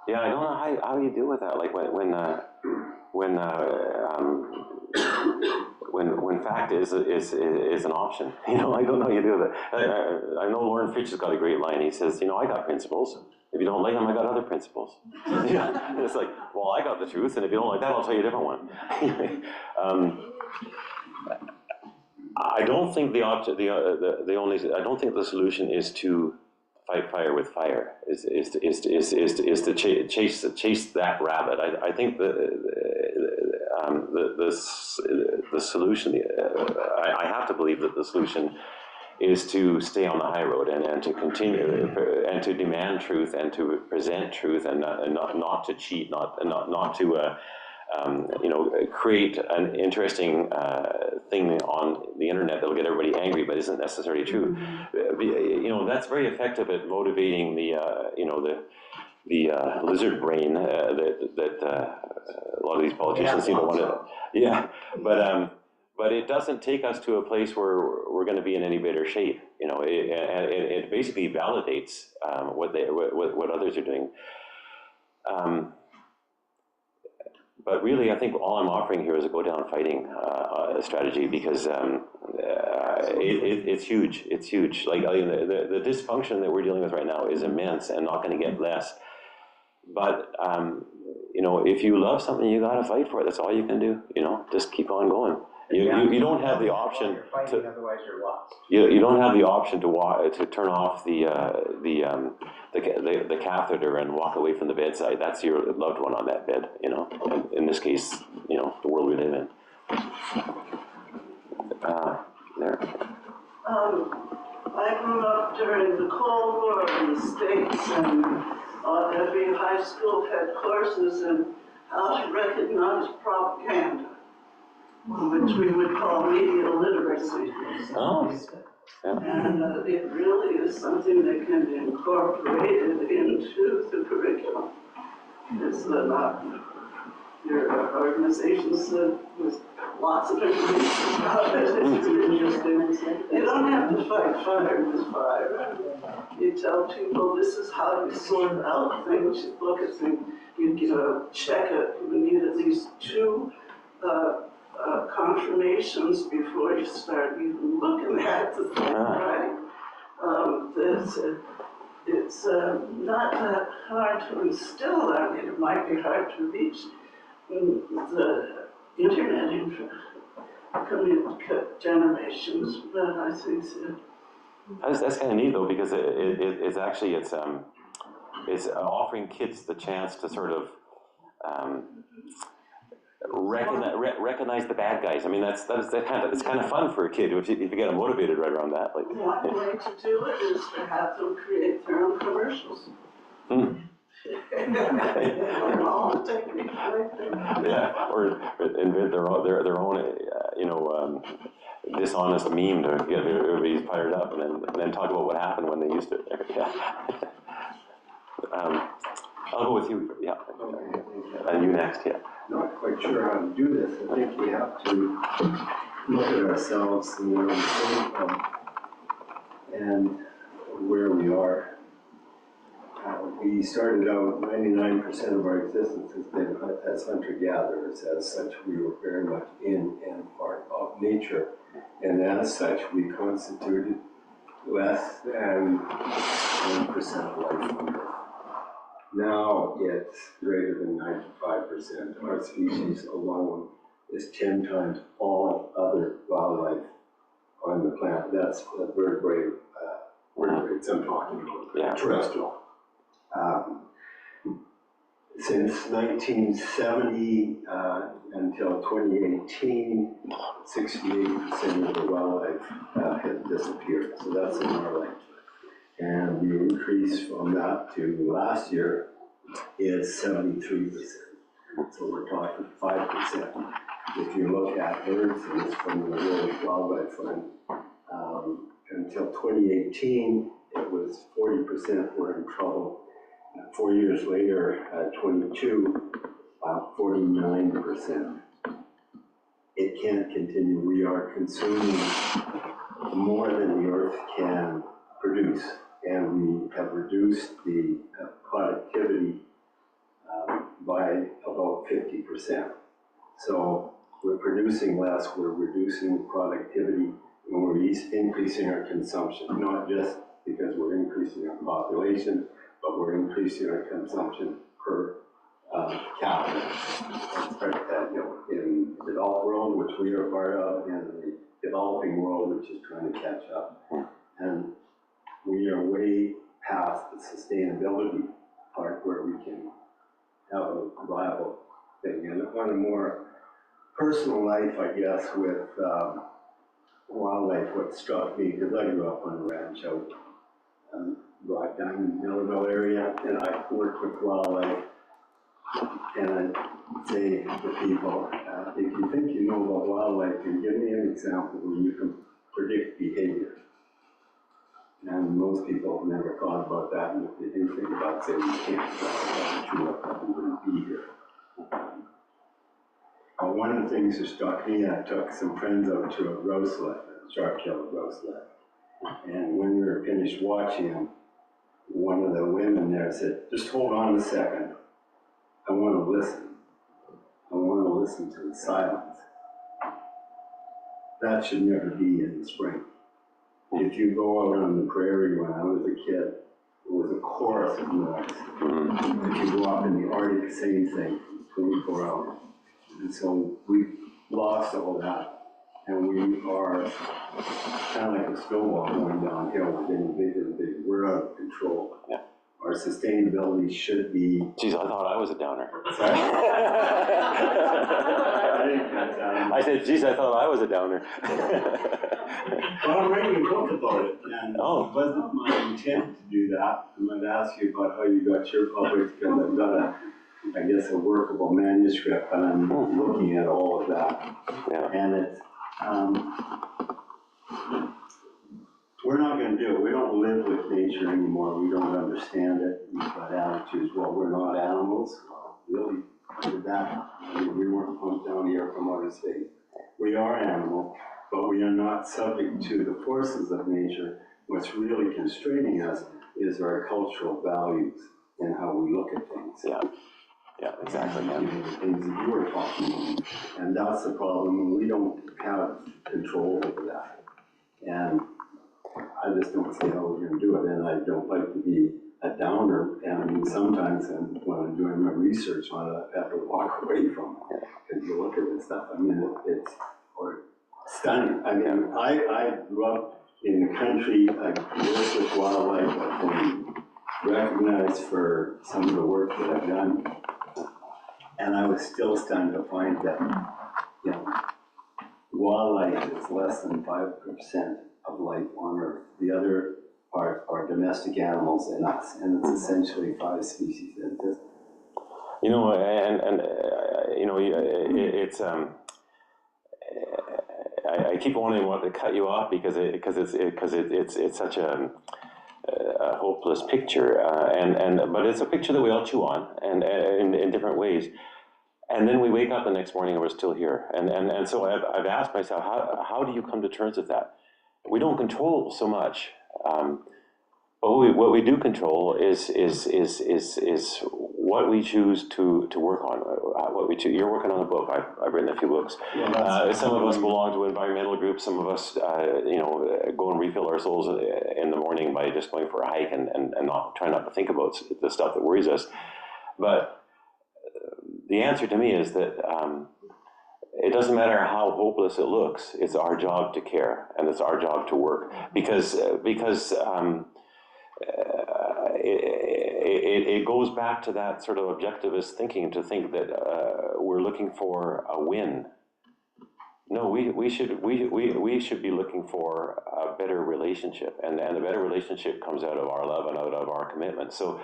Yeah, I don't know how you deal with that. Like when fact is an option. I don't know how you do that. I know Lauren Fitch has got a great line. He says, I got principles. If you don't like them, I got other principles. And it's like, well, I got the truth, and if you don't like that, I'll tell you a different one. I don't think I don't think the solution is to fight fire with fire. Is to chase that rabbit. I think the solution. I have to believe that the solution is to stay on the high road and to continue and to demand truth and to present truth and not to cheat, not to create an interesting thing on the internet that'll get everybody angry but isn't necessarily true. That's very effective at motivating the lizard brain that a lot of these politicians seem to want to. Yeah, but it doesn't take us to a place where we're going to be in any better shape. You know, it basically validates what others are doing. But really, I think all I'm offering here is a go down fighting strategy, because it's huge. It's huge. Like the dysfunction that we're dealing with right now is immense and not going to get less. But you know, if you love something, you got to fight for it. That's all you can do. You know, just keep on going. You don't have the option You're fighting, otherwise you're lost. you don't have the option to turn off the catheter and walk away from the bedside. That's your loved one on that bed, you know. And in this case, you know, the world we live in. There. I grew up during the Cold War in the States, and every high school had courses in how to recognize propaganda, which we would call media literacy. Oh. Yeah. And it really is something that can be incorporated into the curriculum. It's your organization said with lots of information about it. It's interesting. You don't have to fight fire with fire. You tell people this is how you sort out things. You look at things. You check it. You need at least 2 confirmations before you start even looking at the thing, right? It's not that hard to instill. I mean, it might be hard to reach the internet generations, but I think so. That's kind of neat though, because it's actually it's offering kids the chance to sort of recognize the bad guys. I mean, it's kind of fun for a kid if you get them motivated right around that. Like, one way to do it is to have them create their own commercials. All the techniques right there. Yeah, or invent their own you know, dishonest meme to get everybody fired up, and then talk about what happened when they used it. Yeah. I'll go with you. Yeah. And you next. Yeah. Not quite sure how to do this. I think we have to look at ourselves and where we came from and where we are. We started out, 99% of our existence has been as hunter-gatherers. As such, we were very much in and part of nature. And as such, we constituted less than 1% of life on Earth. Now it's greater than 95%. Our species alone is 10 times all other wildlife on the planet. That's vertebrates I'm talking about, Yeah. terrestrial. Since 1970 until 2018, 68% of the wildlife has disappeared. So that's in our lifetime. And the increase from that to last year is 73%. So we're talking 5%. If you look at birds, and it's from the World Wildlife Fund, until 2018, it was 40% were in trouble. 4 years later, 22, 49%. It can't continue. We are consuming more than the Earth can produce, and we have reduced the productivity by about 50%. So we're producing less, we're reducing productivity, and we're increasing our consumption, not just because we're increasing our population, but we're increasing our consumption per capita. In the developed world, which we are part of, and the developing world, which is trying to catch up. And we are way past the sustainability part where we can have a viable thing. And on a more personal life, I guess, with wildlife, what struck me, because I grew up on a ranch out right down in the Millville area, and I worked with wildlife, and I say to people, if you think you know about wildlife, can you give me an example where you can predict behavior? And most people have never thought about that, and if they do think about saying you can't, that's true, I probably wouldn't be here. One of the things that struck me, I took some friends out to a grouse sled, a sharp-killed grouse sled. And when we were finished watching him, one of the women there said, just hold on a second. I want to listen. I want to listen to the silence. That should never be in the spring. If you go out on the prairie when I was a kid, it was a chorus of noise. If you go up in the Arctic, same thing, 24 hours. And so we've lost all that. And we are kind of like a snowball going downhill. We're getting bigger and bigger. We're out of control. Yeah. Our sustainability should be. Geez, I thought I was a downer. Sorry? I didn't cut down. I said, geez, I thought I was a downer. Well, I'm writing a book about it, and Oh. it wasn't my intent to do that. I'm going to ask you about how you got your published, because I've got I guess, a workable manuscript, and I'm looking at all of that. Yeah. And it's, we're not going to do it. We don't live with nature anymore. We don't understand it. We've got attitudes, well, we're not animals. Well, really, did that. I mean, we weren't pumped down here from outer space. We are animals, but we are not subject to the forces of nature. What's really constraining us is our cultural values and how we look at things. Yeah. Yeah, exactly. Yeah. You know, the things that you were talking about. And that's the problem, and we don't have control over that. And I just don't see how we're going to do it, and I don't like to be a downer, and sometimes when I'm doing my research on it, I have to walk away from it, because you look at this stuff, I mean, it's stunning. I mean, I grew up in the country, I worked with wildlife, I've been recognized for some of the work that I've done, and I was still stunned to find that, you know, wildlife is less than 5% of life on Earth. The other part are domestic animals and us, and it's essentially 5 species. You know, and you know, it's I keep wanting to cut you off because it's such a hopeless picture, but it's a picture that we all chew on, and in different ways. And then we wake up the next morning and we're still here. And so I've asked myself, how do you come to terms with that? We don't control so much, but what we do control is what we choose to work on. What we choose. You're working on a book. I've written a few books. Yeah, some of us belong to environmental groups. Some of us, go and refill our souls in the morning by just going for a hike and try not to think about the stuff that worries us. But the answer to me is that it doesn't matter how hopeless it looks. It's our job to care, and it's our job to work, because it goes back to that sort of objectivist thinking, to think that we're looking for a win. No, we should be looking for a better relationship, and a better relationship comes out of our love and out of our commitment. So.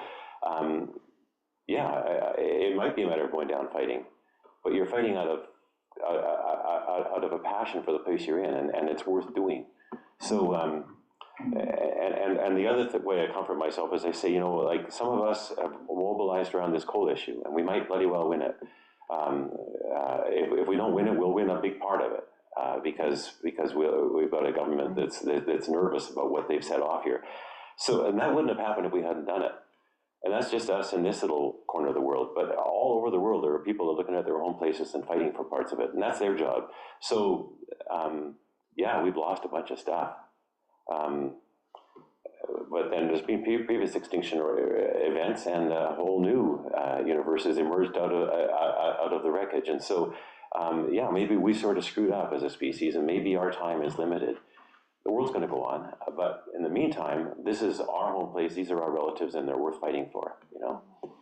It might be a matter of going down fighting, but you're fighting out of a passion for the place you're in, and it's worth doing. So, and the other way I comfort myself is I say, like some of us have mobilized around this coal issue, and we might bloody well win it. If we don't win it, we'll win a big part of it, because we've got a government that's nervous about what they've set off here. So, and that wouldn't have happened if we hadn't done it. And that's just us in this little corner of the world. But all over the world, there are people that are looking at their home places and fighting for parts of it. And that's their job. So, we've lost a bunch of stuff. But then there's been previous extinction events, and a whole new universe has emerged out of the wreckage. And so, maybe we sort of screwed up as a species, and maybe our time is limited. The world's going to go on, but in the meantime, this is our home place. These are our relatives, and they're worth fighting for.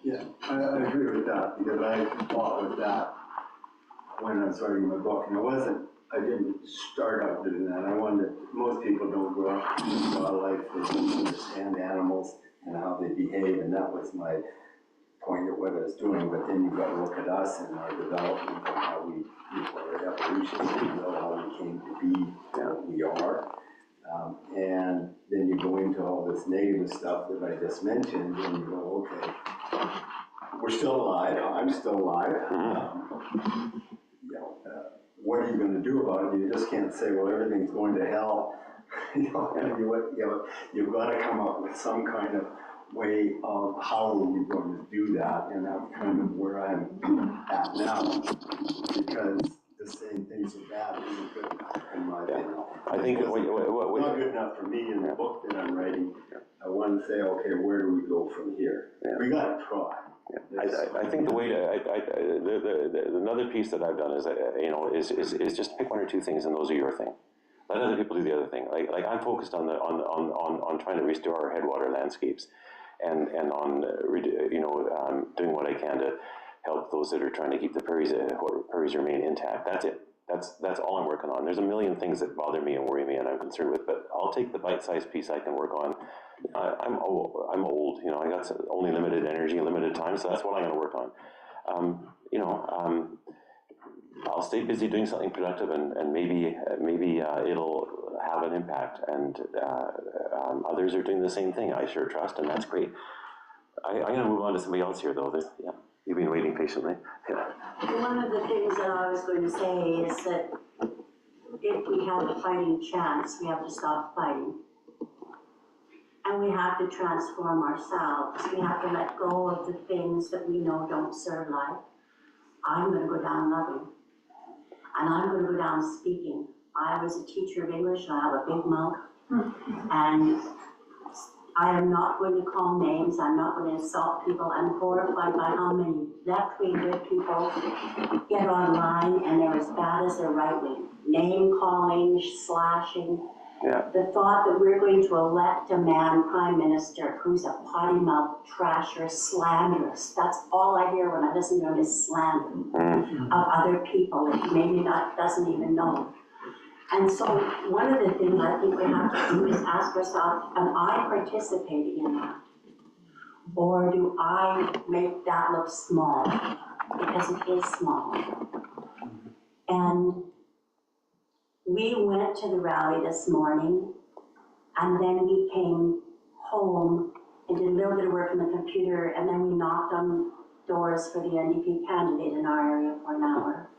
Yeah, I agree with that, because I fought with that when I was writing my book, and I didn't start out doing that. Most people don't grow up in wildlife, they don't understand animals and how they behave, and that was my point of what I was doing. But then you've got to look at us and our development, and how our evolution, how we came to be what we are. And then you go into all this negative stuff that I just mentioned, and you go, okay, we're still alive, I'm still alive. What are you going to do about it? You just can't say, well, everything's going to hell. You've got to come up with some kind of way of how are we going to do that, and that's kind of where I'm at now, because just saying things are bad isn't good enough in my opinion. I think It's not good enough for me in the book that I'm writing. I want to say, okay, where do we go from here? We got to try. I think the way to, another piece that I've done is, is just pick one or two things and those are your thing. Let other people do the other thing. Like I'm focused on trying to restore our headwater landscapes, and on doing what I can to help those that are trying to keep the prairies remain intact. That's it. That's all I'm working on. There's a million things that bother me and worry me and I'm concerned with, but I'll take the bite-sized piece I can work on. I'm old, I got only limited energy, limited time, so that's what I'm going to work on. I'll stay busy doing something productive, and maybe it'll have an impact. And others are doing the same thing. I sure trust, and that's great. I'm going to move on to somebody else here, though. You've been waiting patiently. One of the things that I was going to say is that if we have a fighting chance, we have to stop fighting. And we have to transform ourselves. We have to let go of the things that we know don't serve life. I'm going to go down loving. And I'm going to go down speaking. I was a teacher of English, and I have a big mouth. And I am not going to call names. I'm not going to insult people. I'm horrified by how many left-wing good people get online and they're as bad as their right-wing. Name-calling, slashing. Yeah. The thought that we're going to elect a man prime minister who's a potty-mouthed trasher, slanderous. That's all I hear when I listen to him is slander of other people that maybe doesn't even know. And so one of the things I think we have to do is ask ourselves, am I participating in that? Or do I make that look small? Because it is small. And we went to the rally this morning, and then we came home and did a little bit of work on the computer, and then we knocked on doors for the NDP candidate in our area for an hour.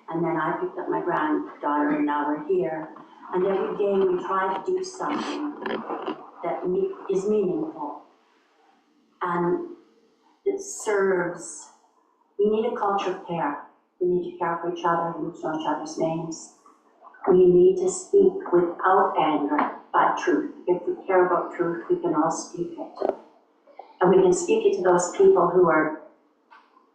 And then I picked up my granddaughter, and now we're here. And every day we try to do something that is meaningful. And it serves, we need a culture of care. We need to care for each other, we need to know each other's names. We need to speak without anger, but truth. If we care about truth, we can all speak it. And we can speak it to those people who are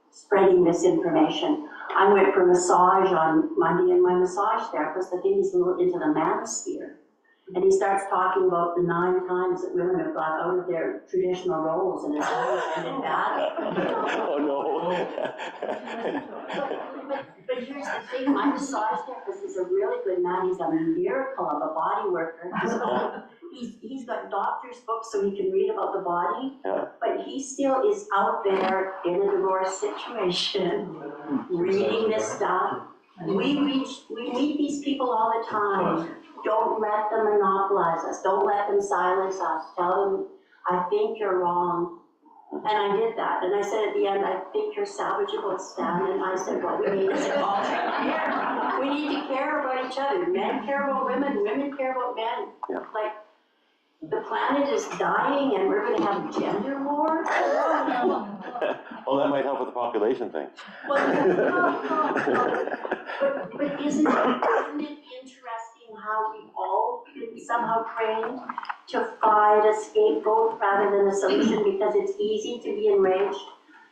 spreading misinformation. I went for a massage on Monday, and my massage therapist, I think he's a little into the manosphere. And he starts talking about the 9 times that women have got out of their traditional roles and it's always ended badly. Oh, no. But here's the thing, my massage therapist is a really good man. He's a miracle of a body worker. He's got doctor's books so he can read about the body, but he still is out there in a divorce situation, reading this stuff. We meet these people all the time. Don't let them monopolize us. Don't let them silence us. Tell them, I think you're wrong. And I did that. And I said at the end, I think you're salvageable, Stan. And I said, what we need is a culture of care. We need to care about each other. Men care about women. Women care about men. Yeah. Like, the planet is dying and we're going to have gender war? Well, that might help with the population thing. Well, but isn't it interesting how we've all been somehow trained to find a scapegoat rather than a solution, because it's easy to be enraged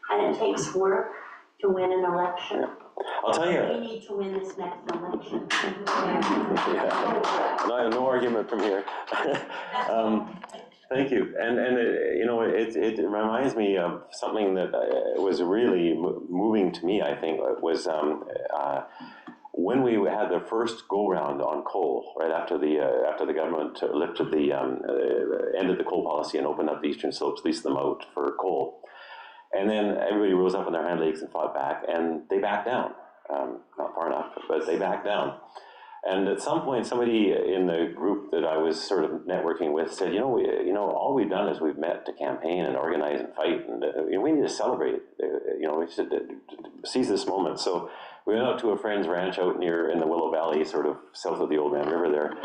and it takes work to win an election. I'll tell you. We need to win this next election. No argument from here. Thank you. And it reminds me of something that was really moving to me, I think, was when we had the first go-round on coal, right after the government lifted ended the coal policy and opened up the eastern slopes, leased them out for coal. And then everybody rose up on their hind legs and fought back, and they backed down. Not far enough, but they backed down. And at some point, somebody in the group that I was sort of networking with said, all we've done is we've met to campaign and organize and fight, and we need to celebrate it. We should seize this moment. So we went out to a friend's ranch out in the Willow Valley, sort of south of the Old Man River there.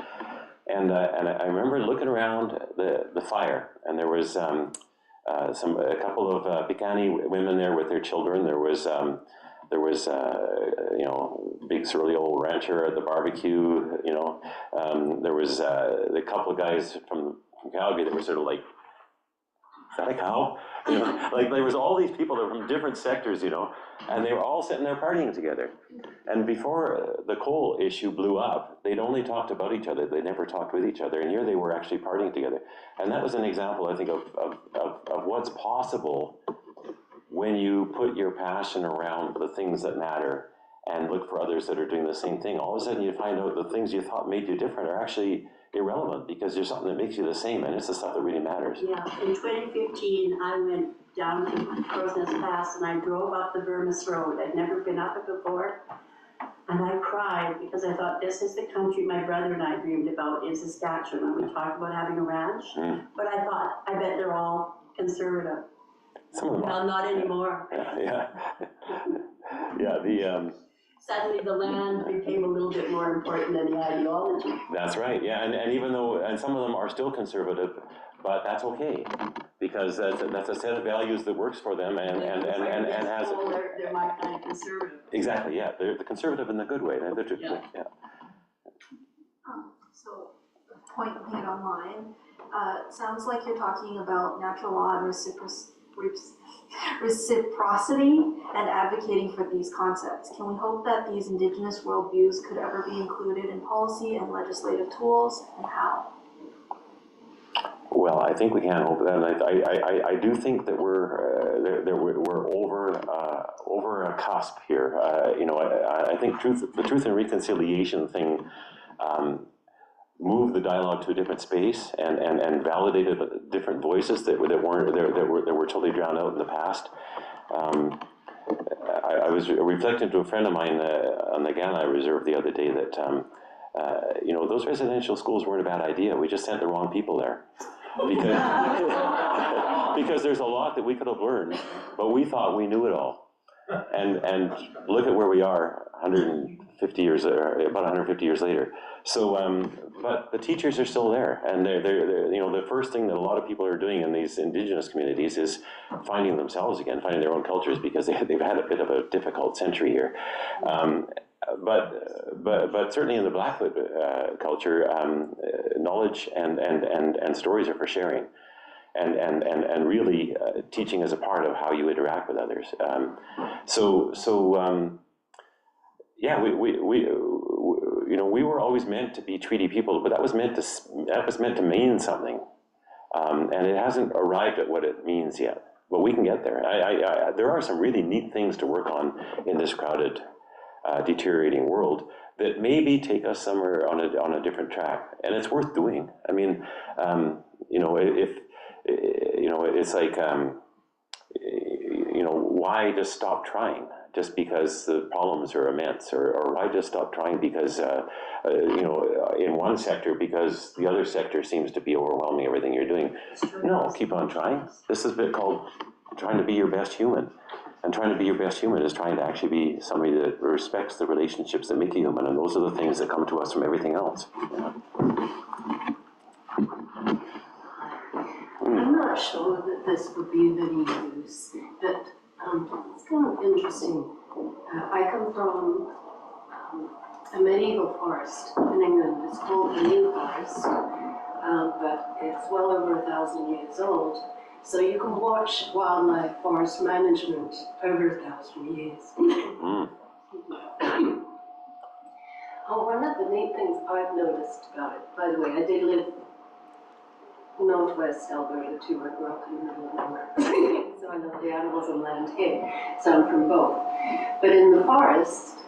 And I remember looking around the fire, and there was a couple of Piikani women there with their children. There was you know, big surly old rancher at the barbecue. You know, there was a couple of guys from Calgary that were sort of like, is that a cow? You know, like there was all these people that were from different sectors, you know, and they were all sitting there partying together. And before the coal issue blew up, they'd only talked about each other. They never talked with each other. And here they were actually partying together. And that was an example, I think, of what's possible when you put your passion around the things that matter and look for others that are doing the same thing. All of a sudden you find out the things you thought made you different are actually irrelevant, because there's something that makes you the same, and it's the stuff that really matters. Yeah, in 2015, I went down to Crowsnest Pass and I drove up the Vermis Road. I'd never been up it before. And I cried because I thought, this is the country my brother and I dreamed about in Saskatchewan. We talked about having a ranch, but I thought, I bet they're all conservative. Some of them well, are. not anymore. Yeah, Suddenly the land became a little bit more important than the ideology. that's right, yeah, and even though, and some of them are still conservative, but that's okay, because that's a set of values that works for them and has. They're my kind of conservative. Exactly, yeah, they're the conservative in the good way. Yeah. So, a point made online. Sounds like you're talking about natural law and reciprocity and advocating for these concepts. Can we hope that these Indigenous worldviews could ever be included in policy and legislative tools, and how? Well, I think we can hope that, and I do think that we're over a cusp here. You know, I think the truth and reconciliation thing moved the dialogue to a different space and validated different voices that were totally drowned out in the past. I was reflecting to a friend of mine on the Gannai Reserve the other day that you know, those residential schools weren't a bad idea. We just sent the wrong people there. Because there's a lot that we could have learned, but we thought we knew it all. And look at where we are 150 years, about 150 years later. So, but the teachers are still there, and they're you know, the first thing that a lot of people are doing in these Indigenous communities is finding themselves again, finding their own cultures, because they've had a bit of a difficult century here. But certainly in the Blackfoot culture, knowledge and stories are for sharing, and really teaching is a part of how you interact with others. Yeah, you know, we were always meant to be treaty people, but that was meant to mean something, and it hasn't arrived at what it means yet. But we can get there. There are some really neat things to work on in this crowded, deteriorating world that maybe take us somewhere on a different track, and it's worth doing. I mean, you know, if you know, it's like, you know, why just stop trying just because the problems are immense, or why just stop trying because you know, in one sector, because the other sector seems to be overwhelming everything you're doing. No, keep on trying. This is a bit called trying to be your best human. And trying to be your best human is trying to actually be somebody that respects the relationships that make you human, and those are the things that come to us from everything else. I'm not sure that this would be of any use, but it's kind of interesting. I come from a medieval forest in England. It's called the New Forest, but it's well over 1,000 years old. So you can watch wildlife forest management over 1,000 years. One of the neat things I've noticed about it, by the way, I did live northwest Alberta too. I grew up in the middle of nowhere. So I know the animals and land here. So I'm from both. But in the forest,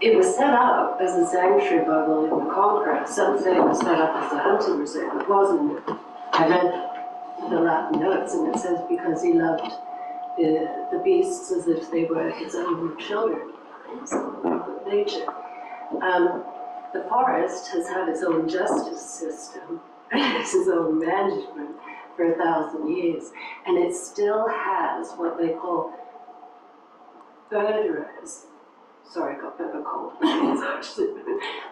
it was set up as a sanctuary by William the Conqueror. Some say it was set up as a hunting reserve. It wasn't. I read the Latin notes, and it says because he loved the beasts as if they were his own children. So, nature. The forest has had its own justice system, its own management for 1,000 years, and it still has what they call birders. Sorry, I got a bit of a cold. It's actually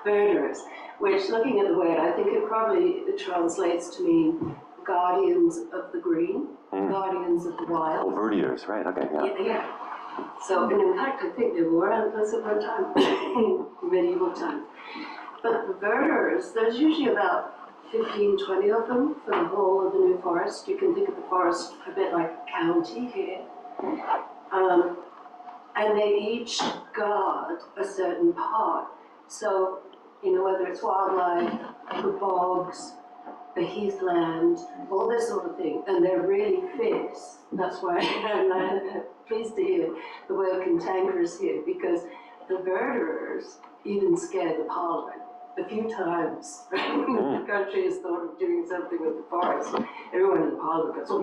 birders, which, looking at the word, I think it probably translates to mean guardians of the green, guardians of the wild. Oh, verdiers, right, okay, yeah. Yeah. So, and in fact, I think they were antlers at one time, medieval times. But the verderers, there's usually about 15, 20 of them for the whole of the New Forest. You can think of the forest a bit like a county here. And they each guard a certain part. So, you know, whether it's wildlife, the bogs, the heathland, all this sort of thing, and they're really fierce. That's why I'm pleased to hear the word cantankerous here, because the verderers even scared the Parliament. A few times the country has thought of doing something with the forest. Everyone in the Parliament goes, oh,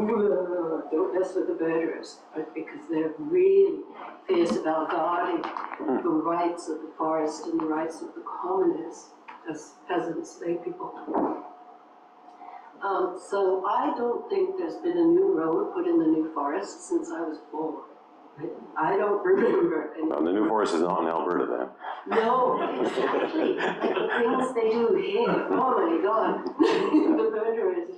don't mess with the verderers, because they're really fierce about guarding the rights of the forest and the rights of the commoners as peasants, lay people. So I don't think there's been a new road put in the New Forest since I was born. I don't remember any. The New Forest is not in Alberta then. No, exactly. The things they do here, oh my God. The verderers.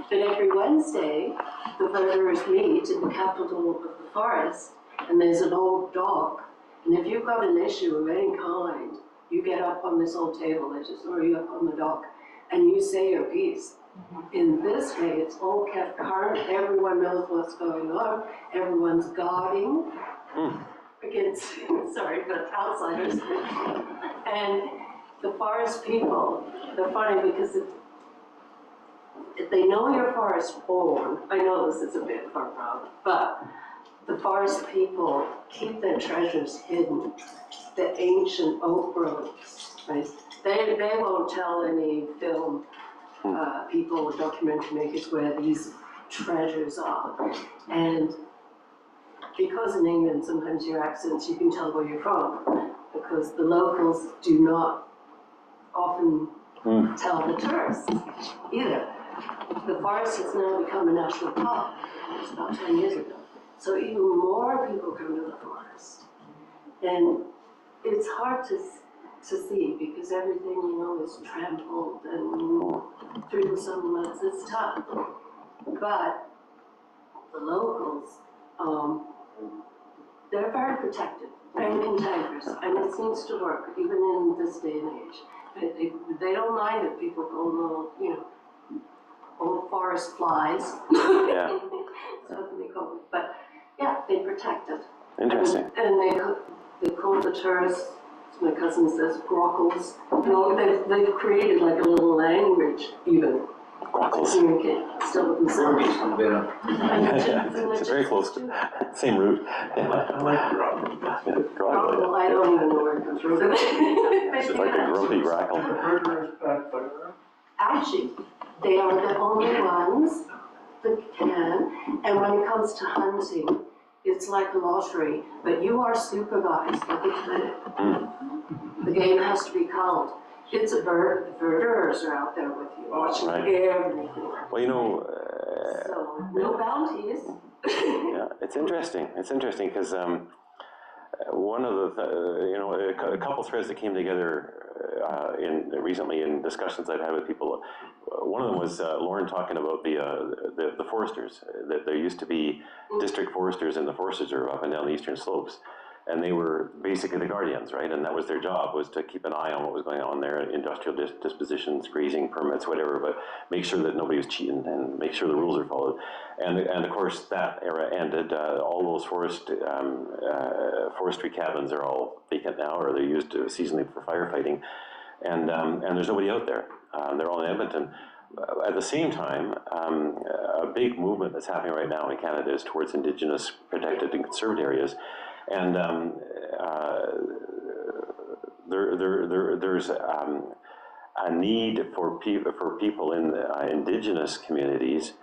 But every Wednesday, the verderers meet in the capital of the forest, and there's an old dock. And if you've got an issue of any kind, you get up on this old table, they just throw you up on the dock, and you say your piece. In this way, it's all kept current, everyone knows what's going on, everyone's guarding against, sorry, but outsiders. And the forest people, they're funny because if they know you're forest born, I know this is a bit far out, but the forest people keep their treasures hidden, the ancient oak groves, right? They won't tell any film people or documentary makers where these treasures are. And because in England, sometimes your accents, you can tell where you're from, because the locals do not often tell the tourists either. The forest has now become a national park. It was about 10 years ago. So even more people come to the forest. And it's hard to see, because everything, you know, is trampled and through the summers, it's tough. But the locals, they're very protective and cantankerous, and it seems to work even in this day and age. They don't mind if people go little, you know, old forest flies. Yeah. That's what they call it. But yeah, they protect it. Interesting. And they call the tourists, my cousin says, grockles. You know, they've created like a little language even. Grockles. Communicate still with themselves. It's very close to same root. I like grockle. Grockle, I don't even know where it comes from. It's like a grumpy grackle. Actually, they are the only ones that can, and when it comes to hunting, it's like a lottery, but you are supervised like a clinic. The game has to be culled. It's a bird, the verderers are out there with you, watching everything. Well, you know, So, no bounties. yeah, it's interesting. It's interesting because one of the, you know, a couple threads that came together recently in discussions I've had with people. One of them was Lauren talking about the foresters. That there used to be district foresters in the forest reserve up and down the eastern slopes, and they were basically the guardians, right? And that was their job, was to keep an eye on what was going on there, industrial dispositions, grazing permits, whatever, but make sure that nobody was cheating and make sure the rules are followed. And of course, that era ended. All those forestry cabins are all vacant now, or they're used seasonally for firefighting. And there's nobody out there. They're all in Edmonton. At the same time, a big movement that's happening right now in Canada is towards Indigenous protected and conserved areas. And there's a need for people in the Indigenous communities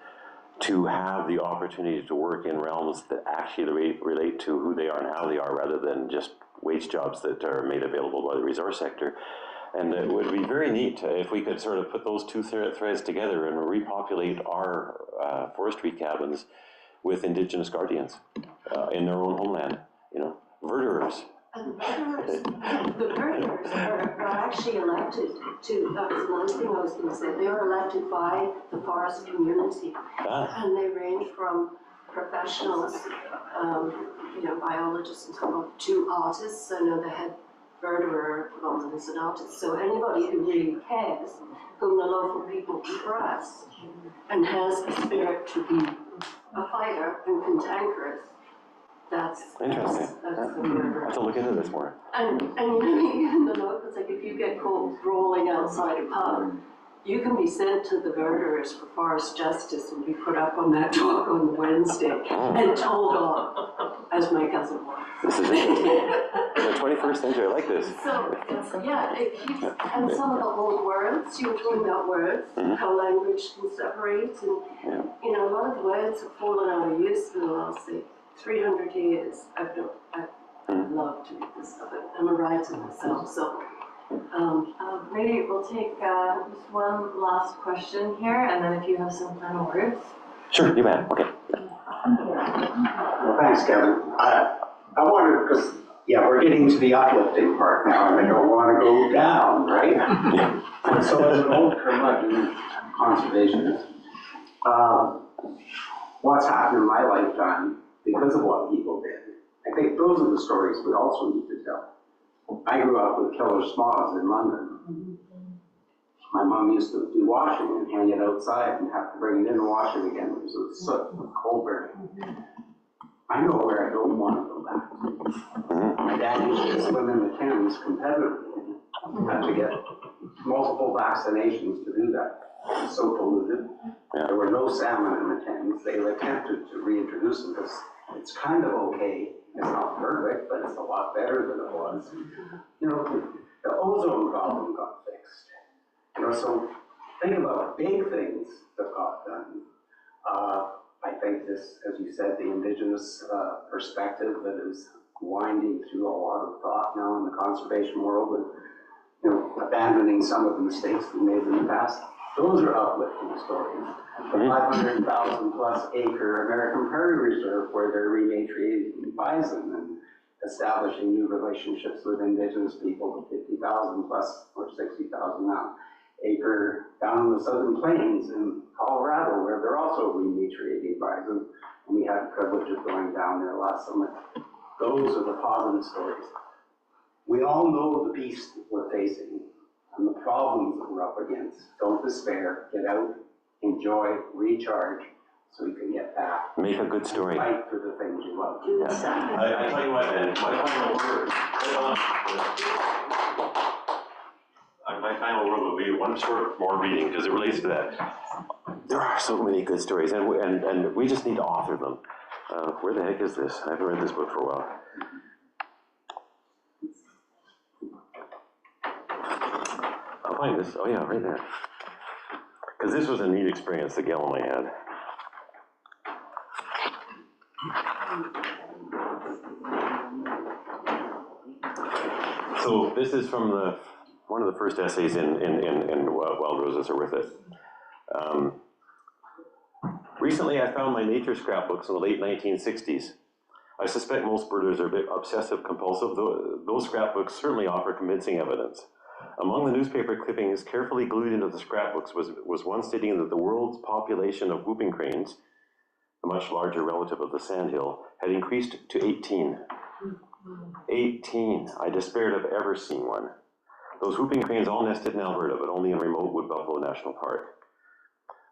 to have the opportunity to work in realms that actually relate to who they are and how they are, rather than just wage jobs that are made available by the resource sector. And it would be very neat if we could sort of put those two threads together and repopulate our forestry cabins with Indigenous guardians in their own homeland. You know, verderers. And the verderers are actually actually elected to, that was another thing I was gonna say, they were elected by the forest community. And they range from professionals, biologists and so on, to artists. I know the head verderer is an artist, so anybody who really cares, whom the local people trust, and has a spirit to be a fighter and cantankerous, that's Interesting. that's the I verderer. have to look into this more. And even the locals, like if you get caught brawling outside a pub, you can be sent to the verderers for forest justice and be put up on that dock on Wednesday and told off, as my cousin was. This is interesting. The 21st century, I like this. So, it keeps, and some of the old words, you were talking about words, how language can separate, and, a lot of words have fallen out of use in the last, say, 300 years. I'd love to read this stuff. I'm a writer myself, so. Maybe we'll take just one last question here, and then if you have some final words. Sure, you bet. Okay. Well, thanks, Kevin. I wonder, because, we're getting to the uplifting part now, and I don't want to go down, right? And so as an old curmudgeon conservationist, what's happened in my lifetime because of what people did, I think those are the stories we also need to tell. I grew up with killer sloths in London. My mom used to do washing and hang it outside and have to bring it in and wash it again because it was soot and coal burning. I know where I don't want to go back. My dad used to swim in the Thames competitively. Had to get multiple vaccinations to do that. It was so polluted. There were no salmon in the Thames. They attempted to reintroduce them because it's kind of okay. It's not perfect, but it's a lot better than it was. The ozone problem got fixed. So think about big things that got done. I think this, as you said, the indigenous perspective that is winding through a lot of thought now in the conservation world, and abandoning some of the mistakes we made in the past. Those are uplifting stories. The 500,000 plus acre American Prairie Reserve, where they're rematriating bison and establishing new relationships with indigenous people, the 50,000 plus or 60,000 now acre down in the Southern Plains in Colorado, where they're also rematriating bison. And we had the privilege of going down there last summer. Those are the positive stories. We all know the beast that we're facing and the problems that we're up against. Don't despair, get out, enjoy, recharge, so you can get back. Make a good story. Fight for the things you love. I tell you what, man, my final word will be one short more reading, because it relates to that. There are so many good stories, and we just need to author them. Where the heck is this? I haven't read this book for a while. I'll find this. Oh yeah, right there. Because this was a neat experience that Gail and I had. So this is from one of the first essays in Wild Roses Are Worth It. Recently I found my nature scrapbooks in the late 1960s. I suspect most birders are a bit obsessive compulsive, though those scrapbooks certainly offer convincing evidence. Among the newspaper clippings carefully glued into the scrapbooks was one stating that the world's population of whooping cranes, the much larger relative of the sandhill, had increased to 18. 18. I despaired of ever seeing one. Those whooping cranes all nested in Alberta, but only in remote Wood Buffalo National Park.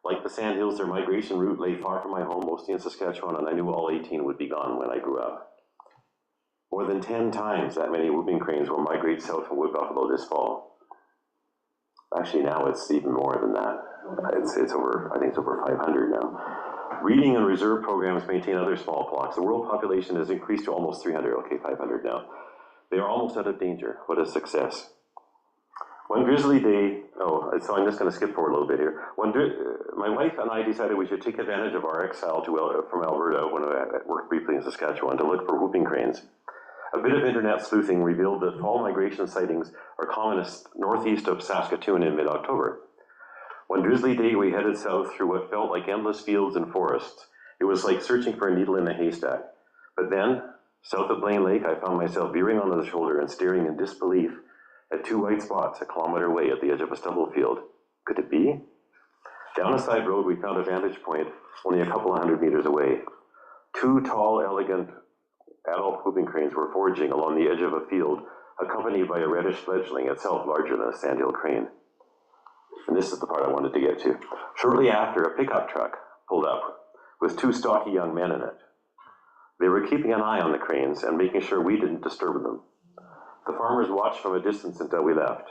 Like the sandhills, their migration route lay far from my home, mostly in Saskatchewan, and I knew all 18 would be gone when I grew up. More than 10 times that many whooping cranes will migrate south from Wood Buffalo this fall. Actually, now it's even more than that. It's over, I think it's over 500 now. Breeding and reserve programs maintain other small flocks. The world population has increased to almost 300, okay, 500 now. They are almost out of danger. What a success. One drizzly day, so I'm just going to skip forward a little bit here. My wife and I decided we should take advantage of our exile from Alberta when I worked briefly in Saskatchewan to look for whooping cranes. A bit of internet sleuthing revealed that fall migration sightings are commonest northeast of Saskatoon in mid-October. One drizzly day we headed south through what felt like endless fields and forests. It was like searching for a needle in a haystack. But then, south of Blaine Lake, I found myself veering onto the shoulder and staring in disbelief at 2 white spots a kilometer away at the edge of a stubble field. Could it be? Down a side road, we found a vantage point only a couple of 100 meters away. 2 tall, elegant adult whooping cranes were foraging along the edge of a field, accompanied by a reddish fledgling, itself larger than a sandhill crane. And this is the part I wanted to get to. Shortly after, a pickup truck pulled up with 2 stocky young men in it. They were keeping an eye on the cranes and making sure we didn't disturb them. The farmers watched from a distance until we left.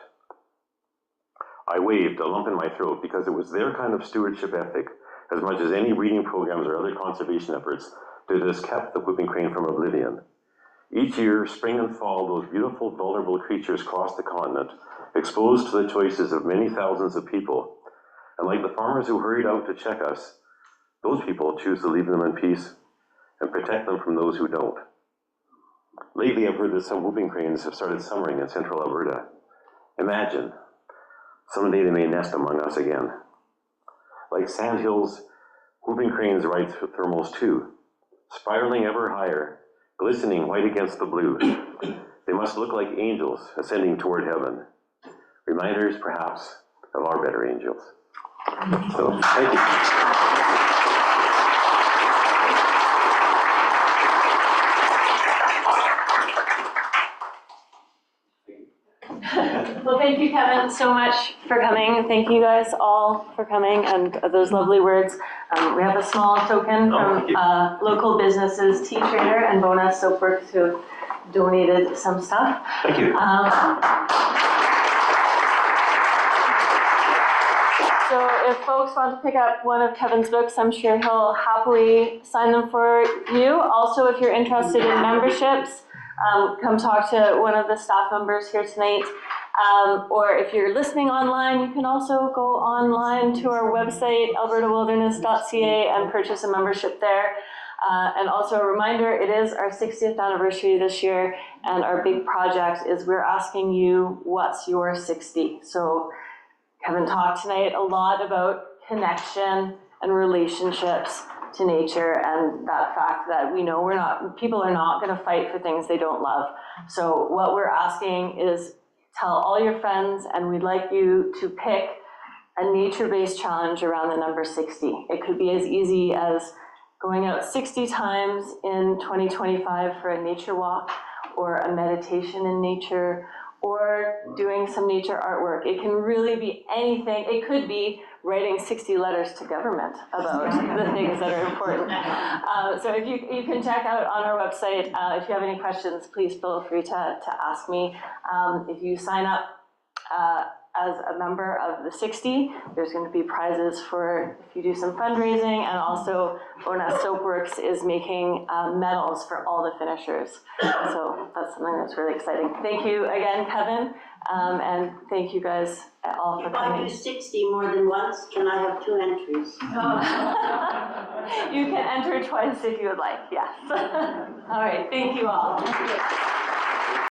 I waved, a lump in my throat, because it was their kind of stewardship ethic, as much as any breeding programs or other conservation efforts, that has kept the whooping crane from oblivion. Each year, spring and fall, those beautiful, vulnerable creatures cross the continent, exposed to the choices of many thousands of people. And like the farmers who hurried out to check us, those people choose to leave them in peace and protect them from those who don't. Lately, I've heard that some whooping cranes have started summering in central Alberta. Imagine, someday they may nest among us again. Like sandhills, whooping cranes ride thermals too, spiraling ever higher, glistening white against the blue. They must look like angels ascending toward heaven. Reminders, perhaps, of our better angels. So, thank you. Well, thank you, Kevin, so much for coming. Thank you guys all for coming and those lovely words. We have a small token from local businesses, Tea Trader and Bona Soapworks, who have donated some stuff. Thank you. So if folks want to pick up one of Kevin's books, I'm sure he'll happily sign them for you. Also, if you're interested in memberships, come talk to one of the staff members here tonight. Or if you're listening online, you can also go online to our website, albertawilderness.ca, and purchase a membership there. And also a reminder, it is our 60th anniversary this year, and our big project is we're asking you, what's your 60? So Kevin talked tonight a lot about connection and relationships to nature, and that fact that we know people are not going to fight for things they don't love. So what we're asking is tell all your friends, and we'd like you to pick a nature-based challenge around the number 60. It could be as easy as going out 60 times in 2025 for a nature walk, or a meditation in nature, or doing some nature artwork. It can really be anything. It could be writing 60 letters to government about the things that are important. So if you can check out on our website, if you have any questions, please feel free to ask me. If you sign up as a member of the 60, there's going to be prizes for if you do some fundraising, and also Bona Soapworks is making medals for all the finishers. So that's something that's really exciting. Thank you again, Kevin, and thank you guys all for coming. If I do 60 more than once, can I have 2 entries? You can enter twice if you would like, yes. All right, thank you all.